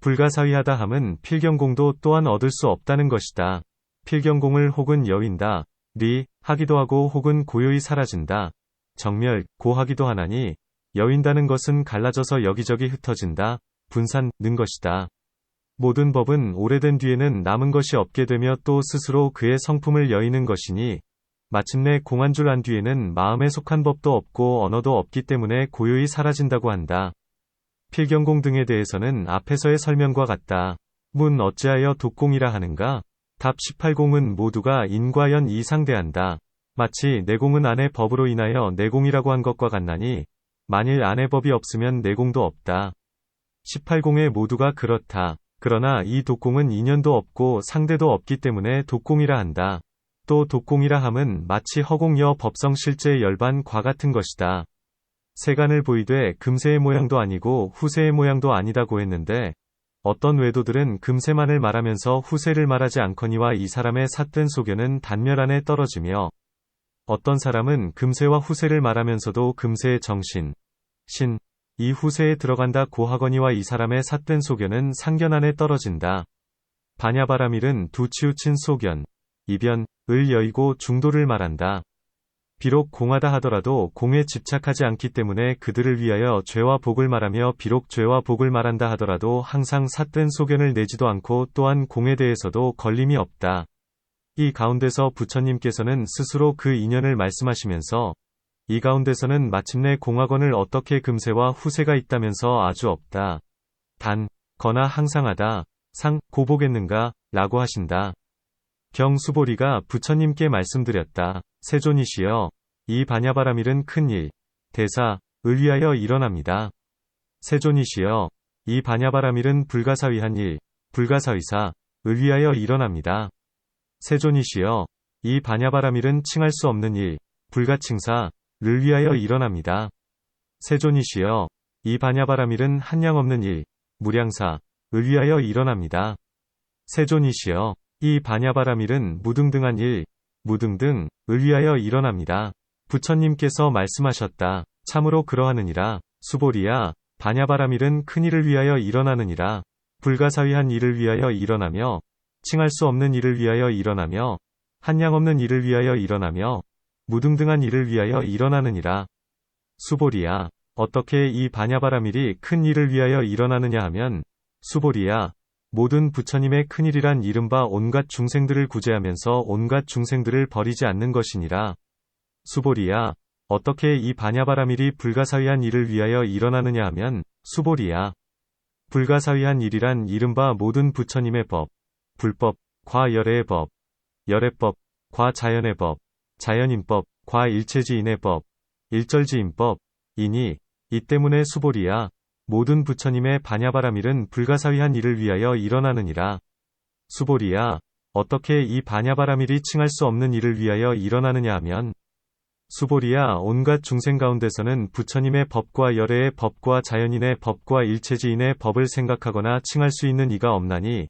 불가사의하다 함은 필경공도 또한 얻을 수 없다는 것이다. 필경공을 혹은 여윈다, 리, 하기도 하고 혹은 고요히 사라진다. 정멸, 고하기도 하나니 여윈다는 것은 갈라져서 여기저기 흩어진다, 분산는 것이다. 모든 법은 오래된 뒤에는 남은 것이 없게 되며 또 스스로 그의 성품을 여의는 것이니 마침내 공한 줄 안 뒤에는 마음에 속한 법도 없고 언어도 없기 때문에 고요히 사라진다고 한다. 필경공 등에 대해서는 앞에서의 설명과 같다. 문 어찌하여 독공이라 하는가? 답 18공은 모두가 인과 연이 상대한다. 마치 내공은 안의 법으로 인하여 내공이라고 한 것과 같나니 만일 안의 법이 없으면 내공도 없다. 18공의 모두가 그렇다. 그러나 이 독공은 인연도 없고 상대도 없기 때문에 독공이라 한다. 또 독공이라 함은 마치 허공여 법성 실제의 열반과 같은 것이다. 세간을 보이되 금세의 모양도 아니고 후세의 모양도 아니다고 했는데 어떤 외도들은 금세만을 말하면서 후세를 말하지 않거니와 이 사람의 삿된 소견은 단멸 안에 떨어지며 어떤 사람은 금세와 후세를 말하면서도 금세의 정신, 신, 이 후세에 들어간다 고하거니와 이 사람의 삿된 소견은 상견 안에 떨어진다. 반야바라밀은 두 치우친 소견, 이변을 여의고 중도를 말한다. 비록 공하다 하더라도 공에 집착하지 않기 때문에 그들을 위하여 죄와 복을 말하며 비록 죄와 복을 말한다 하더라도 항상 삿된 소견을 내지도 않고 또한 공에 대해서도 걸림이 없다. 이 가운데서 부처님께서는 스스로 그 인연을 말씀하시면서 이 가운데서는 마침내 공학원을 어떻게 금세와 후세가 있다면서 아주 없다. 단, 거나 항상하다, 상, 고보겠는가, 라고 하신다. 경수보리가 부처님께 말씀드렸다. 세존이시여, 이 반야바라밀은 큰일, 대사을 위하여 일어납니다. 세존이시여, 이 반야바라밀은 불가사의한 일, 불가사의사을 위하여 일어납니다. 세존이시여, 이 반야바라밀은 칭할 수 없는 일, 불가칭사를 위하여 일어납니다. 세존이시여, 이 반야바라밀은 한량 없는 일, 무량사를 위하여 일어납니다. 세존이시여, 이 반야바라밀은 무등등한 일, 무등등을 위하여 일어납니다. 부처님께서 말씀하셨다. 참으로 그러하느니라. 수보리야, 반야바라밀은 큰 일을 위하여 일어나느니라. 불가사의한 일을 위하여 일어나며 칭할 수 없는 일을 위하여 일어나며 한량 없는 일을 위하여 일어나며 무등등한 일을 위하여 일어나느니라. 수보리야, 어떻게 이 반야바라밀이 큰 일을 위하여 일어나느냐 하면 수보리야, 모든 부처님의 큰일이란 이른바 온갖 중생들을 구제하면서 온갖 중생들을 버리지 않는 것이니라. 수보리야, 어떻게 이 반야바라밀이 불가사의한 일을 위하여 일어나느냐 하면 수보리야, 불가사의한 일이란 이른바 모든 부처님의 법, 불법, 과 열애의 법, 열애법, 과 자연의 법, 자연인법, 과 일체지인의 법, 일절지인법, 이니, 이 때문에 수보리야, 모든 부처님의 반야바라밀은 불가사의한 일을 위하여 일어나느니라. 수보리야, 어떻게 이 반야바라밀이 칭할 수 없는 일을 위하여 일어나느냐 하면 수보리야, 온갖 중생 가운데서는 부처님의 법과 열애의 법과 자연인의 법과 일체지인의 법을 생각하거나 칭할 수 있는 이가 없나니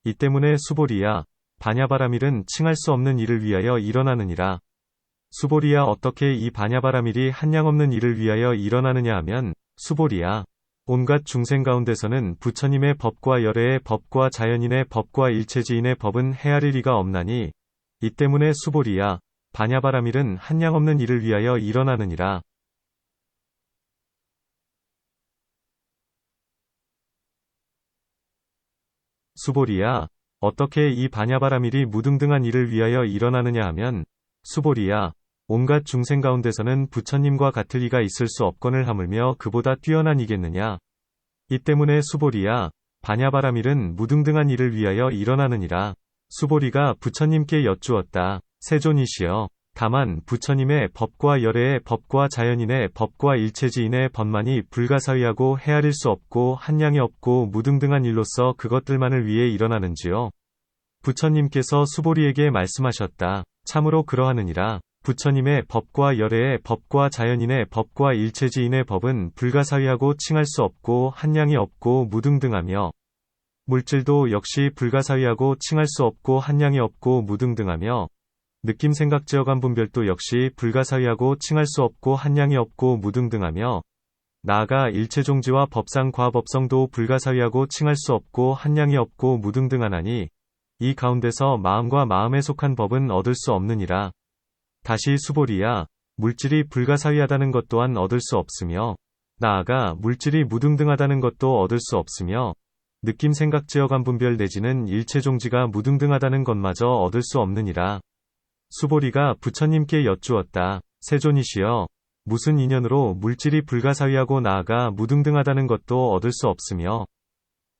이 때문에 수보리야, 반야바라밀은 칭할 수 없는 일을 위하여 일어나느니라. 수보리야, 어떻게 이 반야바라밀이 한량 없는 일을 위하여 일어나느냐 하면 수보리야, 온갖 중생 가운데서는 부처님의 법과 열애의 법과 자연인의 법과 일체지인의 법은 헤아릴 리가 없나니 이 때문에 수보리야, 반야바라밀은 한량 없는 일을 위하여 일어나느니라. 수보리야, 어떻게 이 반야바라밀이 무등등한 일을 위하여 일어나느냐 하면 수보리야, 온갖 중생 가운데서는 부처님과 같을 이가 있을 수 없거늘 하물며 그보다 뛰어난 이겠느냐. 이 때문에 수보리야, 반야바라밀은 무등등한 일을 위하여 일어나느니라. 수보리가 부처님께 여쭈었다. 세존이시여, 다만 부처님의 법과 열애의 법과 자연인의 법과 일체지인의 법만이 불가사의하고 헤아릴 수 없고 한량이 없고 무등등한 일로서 그것들만을 위해 일어나는지요. 부처님께서 수보리에게 말씀하셨다. 참으로 그러하느니라. 부처님의 법과 열애의 법과 자연인의 법과 일체지인의 법은 불가사의하고 칭할 수 없고 한량이 없고 무등등하며 물질도 역시 불가사의하고 칭할 수 없고 한량이 없고 무등등하며 느낌 생각 지어감 분별도 역시 불가사의하고 칭할 수 없고 한량이 없고 무등등하며 나아가 일체종지와 법상 과법성도 불가사의하고 칭할 수 없고 한량이 없고 무등등하나니 이 가운데서 마음과 마음에 속한 법은 얻을 수 없느니라. 다시 수보리야, 물질이 불가사의하다는 것 또한 얻을 수 없으며 나아가 물질이 무등등하다는 것도 얻을 수 없으며 느낌 생각 지어감 분별 내지는 일체종지가 무등등하다는 것마저 얻을 수 없느니라. 수보리가 부처님께 여쭈었다. 세존이시여, 무슨 인연으로 물질이 불가사의하고 나아가 무등등하다는 것도 얻을 수 없으며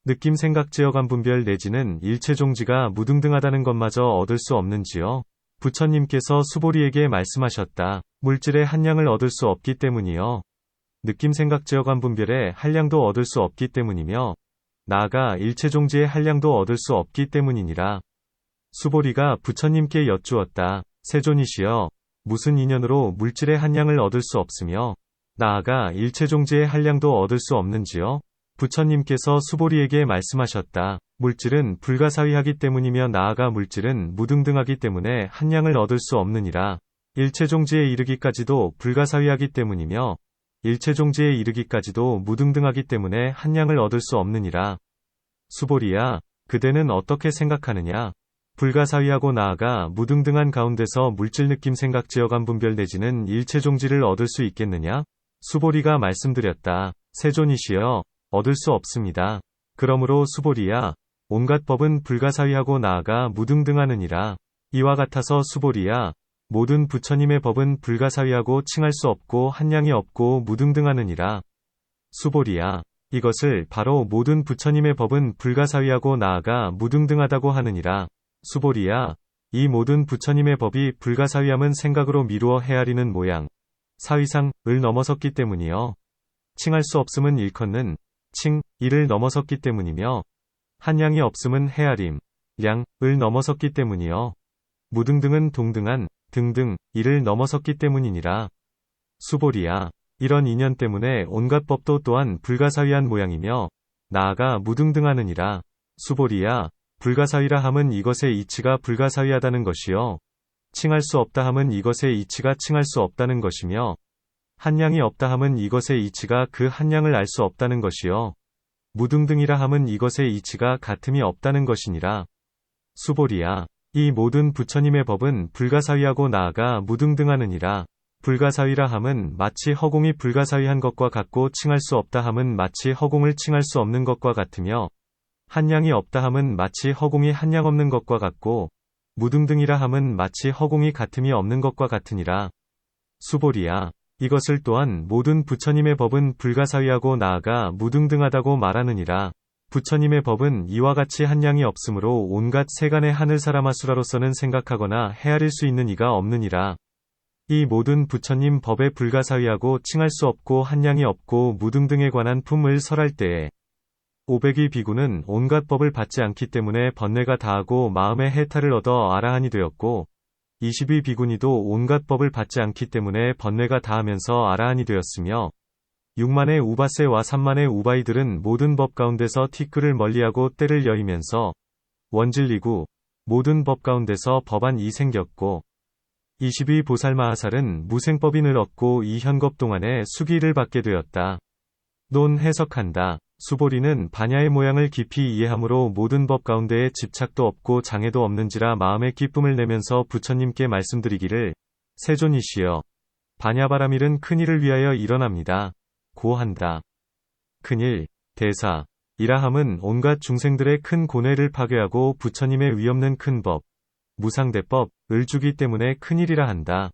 느낌 생각 지어감 분별 내지는 일체종지가 무등등하다는 것마저 얻을 수 없는지요? 부처님께서 수보리에게 말씀하셨다. 물질의 한량을 얻을 수 없기 때문이요. 느낌 생각 지어감 분별의 한량도 얻을 수 없기 때문이며 나아가 일체종지의 한량도 얻을 수 없기 때문이니라. 수보리가 부처님께 여쭈었다. 세존이시여, 무슨 인연으로 물질의 한량을 얻을 수 없으며 나아가 일체종지의 한량도 얻을 수 없는지요? 부처님께서 수보리에게 말씀하셨다. 물질은 불가사의하기 때문이며 나아가 물질은 무등등하기 때문에 한량을 얻을 수 없느니라. 일체종지에 이르기까지도 불가사의하기 때문이며 일체종지에 이르기까지도 무등등하기 때문에 한량을 얻을 수 없느니라. 수보리야, 그대는 어떻게 생각하느냐? 불가사의하고 나아가 무등등한 가운데서 물질 느낌 생각 지어감 분별 내지는 일체종지를 얻을 수 있겠느냐? 수보리가 말씀드렸다. 세존이시여, 얻을 수 없습니다. 그러므로 수보리야, 온갖 법은 불가사의하고 나아가 무등등하느니라. 이와 같아서 수보리야, 모든 부처님의 법은 불가사의하고 칭할 수 없고 한량이 없고 무등등하느니라. 수보리야, 이것을 바로 모든 부처님의 법은 불가사의하고 나아가 무등등하다고 하느니라. 수보리야, 이 모든 부처님의 법이 불가사의함은 생각으로 미루어 헤아리는 모양, 사의상, 을 넘어섰기 때문이요. 칭할 수 없음은 일컫는, 칭, 이를 넘어섰기 때문이며, 한량이 없음은 헤아림, 량, 을 넘어섰기 때문이요. 무등등은 동등한, 등등, 이를 넘어섰기 때문이니라. 수보리야, 이런 인연 때문에 온갖 법도 또한 불가사의한 모양이며, 나아가 무등등하느니라. 수보리야, 불가사의라 함은 이것의 이치가 불가사의하다는 것이요. 칭할 수 없다 함은 이것의 이치가 칭할 수 없다는 것이며, 한량이 없다 함은 이것의 이치가 그 한량을 알 수 없다는 것이요. 무등등이라 함은 이것의 이치가 같음이 없다는 것이니라. 수보리야, 이 모든 부처님의 법은 불가사의하고 나아가 무등등하느니라. 불가사의라 함은 마치 허공이 불가사의한 것과 같고 칭할 수 없다 함은 마치 허공을 칭할 수 없는 것과 같으며 한량이 없다 함은 마치 허공이 한량 없는 것과 같고 무등등이라 함은 마치 허공이 같음이 없는 것과 같으니라. 수보리야, 이것을 또한 모든 부처님의 법은 불가사의하고 나아가 무등등하다고 말하느니라. 부처님의 법은 이와 같이 한량이 없으므로 온갖 세간의 하늘사람아수라로서는 생각하거나 헤아릴 수 있는 이가 없느니라. 이 모든 부처님 법에 불가사의하고 칭할 수 없고 한량이 없고 무등등에 관한 품을 설할 때에 500위 비구는 온갖 법을 받지 않기 때문에 번뇌가 다하고 마음의 해탈을 얻어 아라한이 되었고 20위 비구니도 온갖 법을 받지 않기 때문에 번뇌가 다하면서 아라한이 되었으며 6만의 우바세와 3만의 우바이들은 모든 법 가운데서 티끌을 멀리하고 때를 여의면서 원진리구 모든 법 가운데서 법안이 생겼고 20위 보살마하살은 무생법인을 얻고 이 현겁 동안에 수기를 받게 되었다. 논 해석한다. 수보리는 반야의 모양을 깊이 이해함으로 모든 법 가운데에 집착도 없고 장애도 없는지라 마음의 기쁨을 내면서 부처님께 말씀드리기를 세존이시여, 반야바라밀은 큰일을 위하여 일어납니다. 고한다. 큰일, 대사, 이라함은 온갖 중생들의 큰 고뇌를 파괴하고 부처님의 위없는 큰 법, 무상대법을 주기 때문에 큰일이라 한다.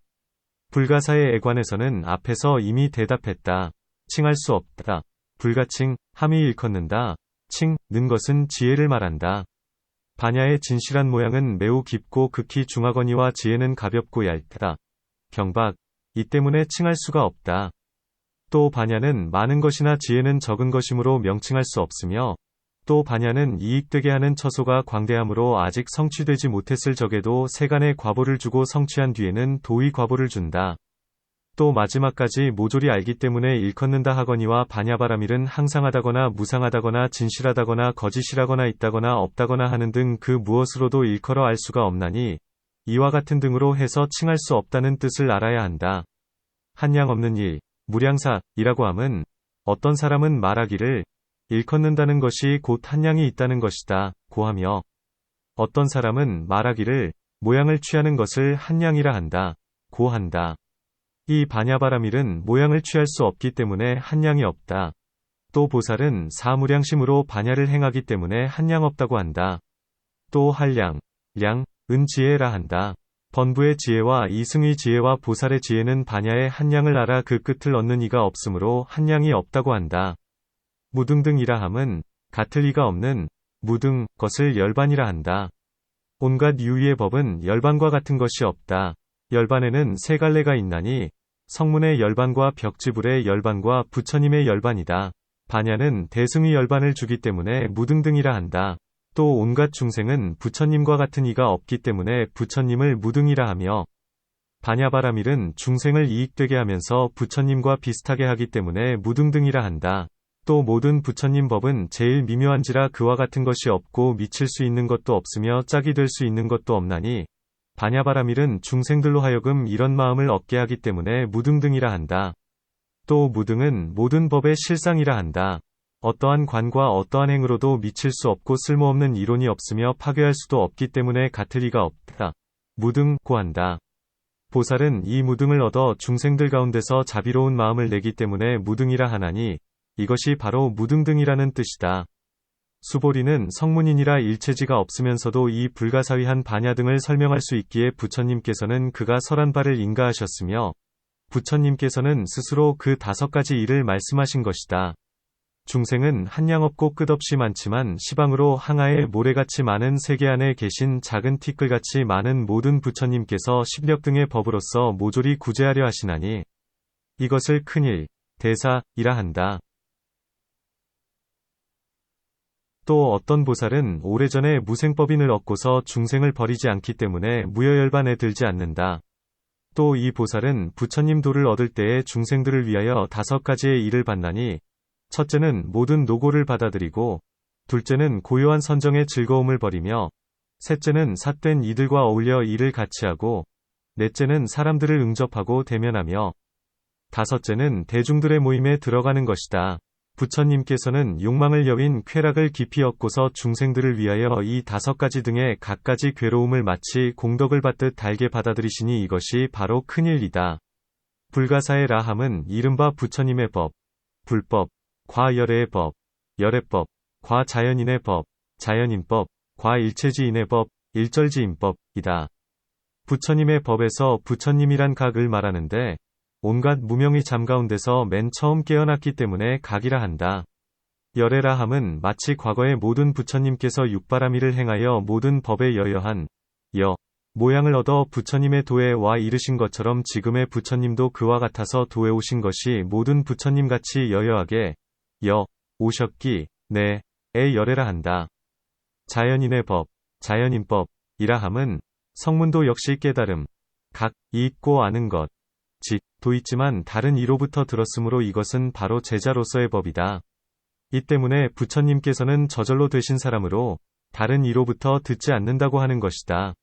불가사의 애관에서는 앞에서 이미 대답했다. 칭할 수 없다. 불가칭, 함이 일컫는다. 칭, 는 것은 지혜를 말한다. 반야의 진실한 모양은 매우 깊고 극히 중하거니와 지혜는 가볍고 얇다. 경박, 이 때문에 칭할 수가 없다. 또 반야는 많은 것이나 지혜는 적은 것이므로 명칭할 수 없으며, 또 반야는 이익되게 하는 처소가 광대함으로 아직 성취되지 못했을 적에도 세간의 과보를 주고 성취한 뒤에는 도의 과보를 준다. 또 마지막까지 모조리 알기 때문에 일컫는다 하거니와 반야바라밀은 항상하다거나 무상하다거나 진실하다거나 거짓이라거나 있다거나 없다거나 하는 등 그 무엇으로도 일컬어 알 수가 없나니 이와 같은 등으로 해서 칭할 수 없다는 뜻을 알아야 한다. 한량 없는 일, 무량사이라고 함은 어떤 사람은 말하기를 일컫는다는 것이 곧 한량이 있다는 것이다 고하며, 어떤 사람은 말하기를 모양을 취하는 것을 한량이라 한다 고한다. 이 반야바라밀은 모양을 취할 수 없기 때문에 한량이 없다. 또 보살은 사무량심으로 반야를 행하기 때문에 한량 없다고 한다. 또 한량, 량, 은 지혜라 한다. 번부의 지혜와 이승의 지혜와 보살의 지혜는 반야의 한량을 알아 그 끝을 얻는 이가 없으므로 한량이 없다고 한다. 무등등이라 함은 같을 이가 없는 무등 것을 열반이라 한다. 온갖 유의의 법은 열반과 같은 것이 없다. 열반에는 세 갈래가 있나니 성문의 열반과 벽지불의 열반과 부처님의 열반이다. 반야는 대승의 열반을 주기 때문에 무등등이라 한다. 또 온갖 중생은 부처님과 같은 이가 없기 때문에 부처님을 무등이라 하며, 반야바라밀은 중생을 이익되게 하면서 부처님과 비슷하게 하기 때문에 무등등이라 한다. 또 모든 부처님 법은 제일 미묘한지라 그와 같은 것이 없고 미칠 수 있는 것도 없으며 짝이 될 수 있는 것도 없나니 반야바라밀은 중생들로 하여금 이런 마음을 얻게 하기 때문에 무등등이라 한다. 또 무등은 모든 법의 실상이라 한다. 어떠한 관과 어떠한 행으로도 미칠 수 없고 쓸모없는 이론이 없으며 파괴할 수도 없기 때문에 같을 리가 없다. 무등고 한다. 보살은 이 무등을 얻어 중생들 가운데서 자비로운 마음을 내기 때문에 무등이라 하나니 이것이 바로 무등등이라는 뜻이다. 수보리는 성문인이라 일체지가 없으면서도 이 불가사의한 반야 등을 설명할 수 있기에 부처님께서는 그가 설한 바를 인가하셨으며, 부처님께서는 스스로 그 5가지 일을 말씀하신 것이다. 중생은 한량 없고 끝없이 많지만 시방으로 항아의 모래같이 많은 세계 안에 계신 작은 티끌같이 많은 모든 부처님께서 십력 등의 법으로서 모조리 구제하려 하시나니 이것을 큰일, 대사이라 한다. 또 어떤 보살은 오래전에 무생법인을 얻고서 중생을 버리지 않기 때문에 무여열반에 들지 않는다. 또 이 보살은 부처님 도를 얻을 때에 중생들을 위하여 5가지의 일을 받나니, 첫째는 모든 노고를 받아들이고, 둘째는 고요한 선정의 즐거움을 버리며, 셋째는 삿된 이들과 어울려 일을 같이 하고, 넷째는 사람들을 응접하고 대면하며, 다섯째는 대중들의 모임에 들어가는 것이다. 부처님께서는 욕망을 여윈 쾌락을 깊이 얻고서 중생들을 위하여 이 5가지 등의 갖가지 괴로움을 마치 공덕을 받듯 달게 받아들이시니 이것이 바로 큰일이다. 불가사의 라함은 이른바 부처님의 법, 불법, 과열애의 법, 열애법, 과자연인의 법, 자연인법, 과일체지인의 법, 일절지인법이다. 부처님의 법에서 부처님이란 각을 말하는데, 온갖 무명의 잠 가운데서 맨 처음 깨어났기 때문에 각이라 한다. 열애라 함은 마치 과거의 모든 부처님께서 육바라밀을 행하여 모든 법에 여여한 모양을 얻어 부처님의 도에 와 이르신 것처럼 지금의 부처님도 그와 같아서 도에 오신 것이 모든 부처님같이 여여하게 오셨기 내에 열애라 한다. 자연인의 법, 자연인법이라 함은 성문도 역시 깨달음, 각이 있고 아는 것, 도 있지만 다른 이로부터 들었으므로 이것은 바로 제자로서의 법이다. 이 때문에 부처님께서는 저절로 되신 사람으로 다른 이로부터 듣지 않는다고 하는 것이다.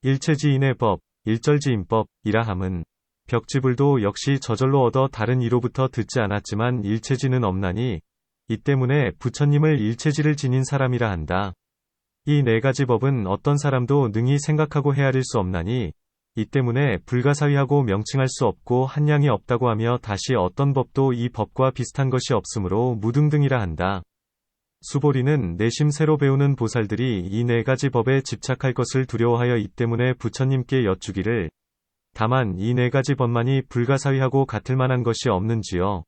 일체지인의 법, 일절지인법이라 함은 벽지불도 역시 저절로 얻어 다른 이로부터 듣지 않았지만 일체지는 없나니 이 때문에 부처님을 일체지를 지닌 사람이라 한다. 이 4가지 법은 어떤 사람도 능히 생각하고 헤아릴 수 없나니 이 때문에 불가사의하고 명칭할 수 없고 한량이 없다고 하며 다시 어떤 법도 이 법과 비슷한 것이 없으므로 무등등이라 한다. 수보리는 내심 새로 배우는 보살들이 이 4가지 법에 집착할 것을 두려워하여 이 때문에 부처님께 여쭈기를 다만 이 4가지 법만이 불가사의하고 같을 만한 것이 없는지요?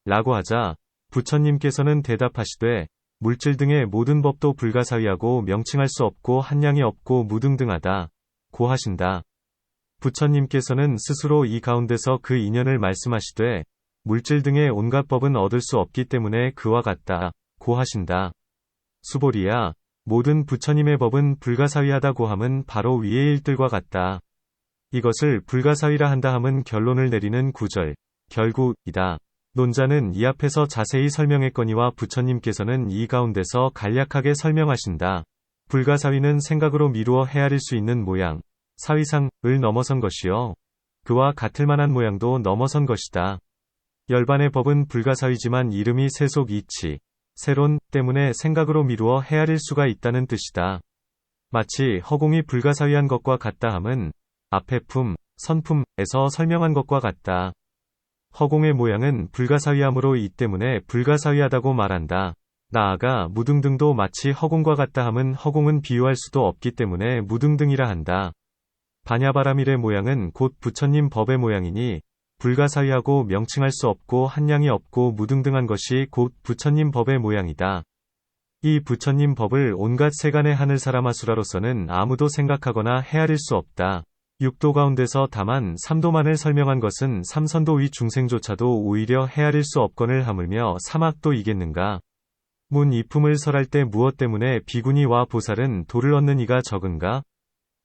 라고 하자 부처님께서는 대답하시되 물질 등의 모든 법도 불가사의하고 명칭할 수 없고 한량이 없고 무등등하다 고 하신다. 부처님께서는 스스로 이 가운데서 그 인연을 말씀하시되 물질 등의 온갖 법은 얻을 수 없기 때문에 그와 같다 고 하신다. 수보리야, 모든 부처님의 법은 불가사의하다고 함은 바로 위의 일들과 같다. 이것을 불가사의라 한다 함은 결론을 내리는 구절, 결구이다. 논자는 이 앞에서 자세히 설명했거니와 부처님께서는 이 가운데서 간략하게 설명하신다. 불가사의는 생각으로 미루어 헤아릴 수 있는 모양, 사위상을 넘어선 것이요. 그와 같을 만한 모양도 넘어선 것이다. 열반의 법은 불가사의지만 이름이 세속 이치, 세론 때문에 생각으로 미루어 헤아릴 수가 있다는 뜻이다. 마치 허공이 불가사의한 것과 같다 함은 앞에 품, 선품에서 설명한 것과 같다. 허공의 모양은 불가사의함으로 이 때문에 불가사의하다고 말한다. 나아가 무등등도 마치 허공과 같다 함은 허공은 비유할 수도 없기 때문에 무등등이라 한다. 반야바라밀의 모양은 곧 부처님 법의 모양이니 불가사의하고 명칭할 수 없고 한량이 없고 무등등한 것이 곧 부처님 법의 모양이다. 이 부처님 법을 온갖 세간의 하늘 사람 아수라로서는 아무도 생각하거나 헤아릴 수 없다. 육도 가운데서 다만 삼도만을 설명한 것은 삼선도 위 중생조차도 오히려 헤아릴 수 없거늘 하물며 사막도 이겠는가. 문 이품을 설할 때 무엇 때문에 비구니와 보살은 도를 얻는 이가 적은가?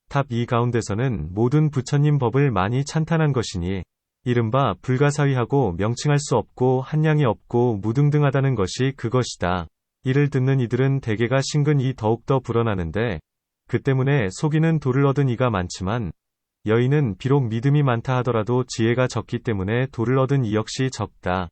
답 이 가운데서는 모든 부처님 법을 많이 찬탄한 것이니 이른바 불가사의하고 명칭할 수 없고 한량이 없고 무등등하다는 것이 그것이다. 이를 듣는 이들은 대개가 신근이 더욱더 불어나는데 그 때문에 속이는 도를 얻은 이가 많지만 여인은 비록 믿음이 많다 하더라도 지혜가 적기 때문에 도를 얻은 이 역시 적다.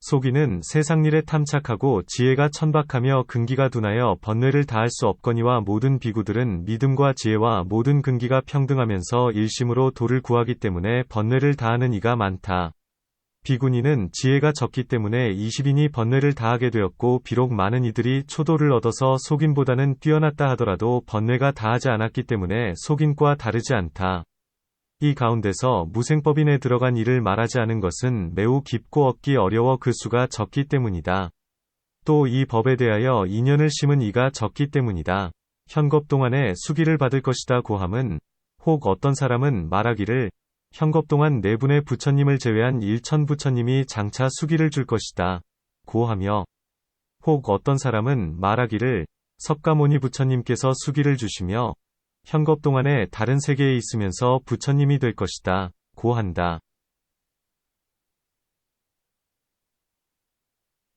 속이는 세상일에 탐착하고 지혜가 천박하며 근기가 둔하여 번뇌를 다할 수 없거니와 모든 비구들은 믿음과 지혜와 모든 근기가 평등하면서 일심으로 도를 구하기 때문에 번뇌를 다하는 이가 많다. 비구니는 지혜가 적기 때문에 20인이 번뇌를 다하게 되었고 비록 많은 이들이 초도를 얻어서 속인보다는 뛰어났다 하더라도 번뇌가 다하지 않았기 때문에 속인과 다르지 않다. 이 가운데서 무생법인에 들어간 이를 말하지 않은 것은 매우 깊고 얻기 어려워 그 수가 적기 때문이다. 또 이 법에 대하여 인연을 심은 이가 적기 때문이다. 현겁 동안에 수기를 받을 것이다 고함은 혹 어떤 사람은 말하기를 현겁 동안 네 분의 부처님을 제외한 일천 부처님이 장차 수기를 줄 것이다 고하며 혹 어떤 사람은 말하기를 석가모니 부처님께서 수기를 주시며 현겁 동안에 다른 세계에 있으면서 부처님이 될 것이다 고한다.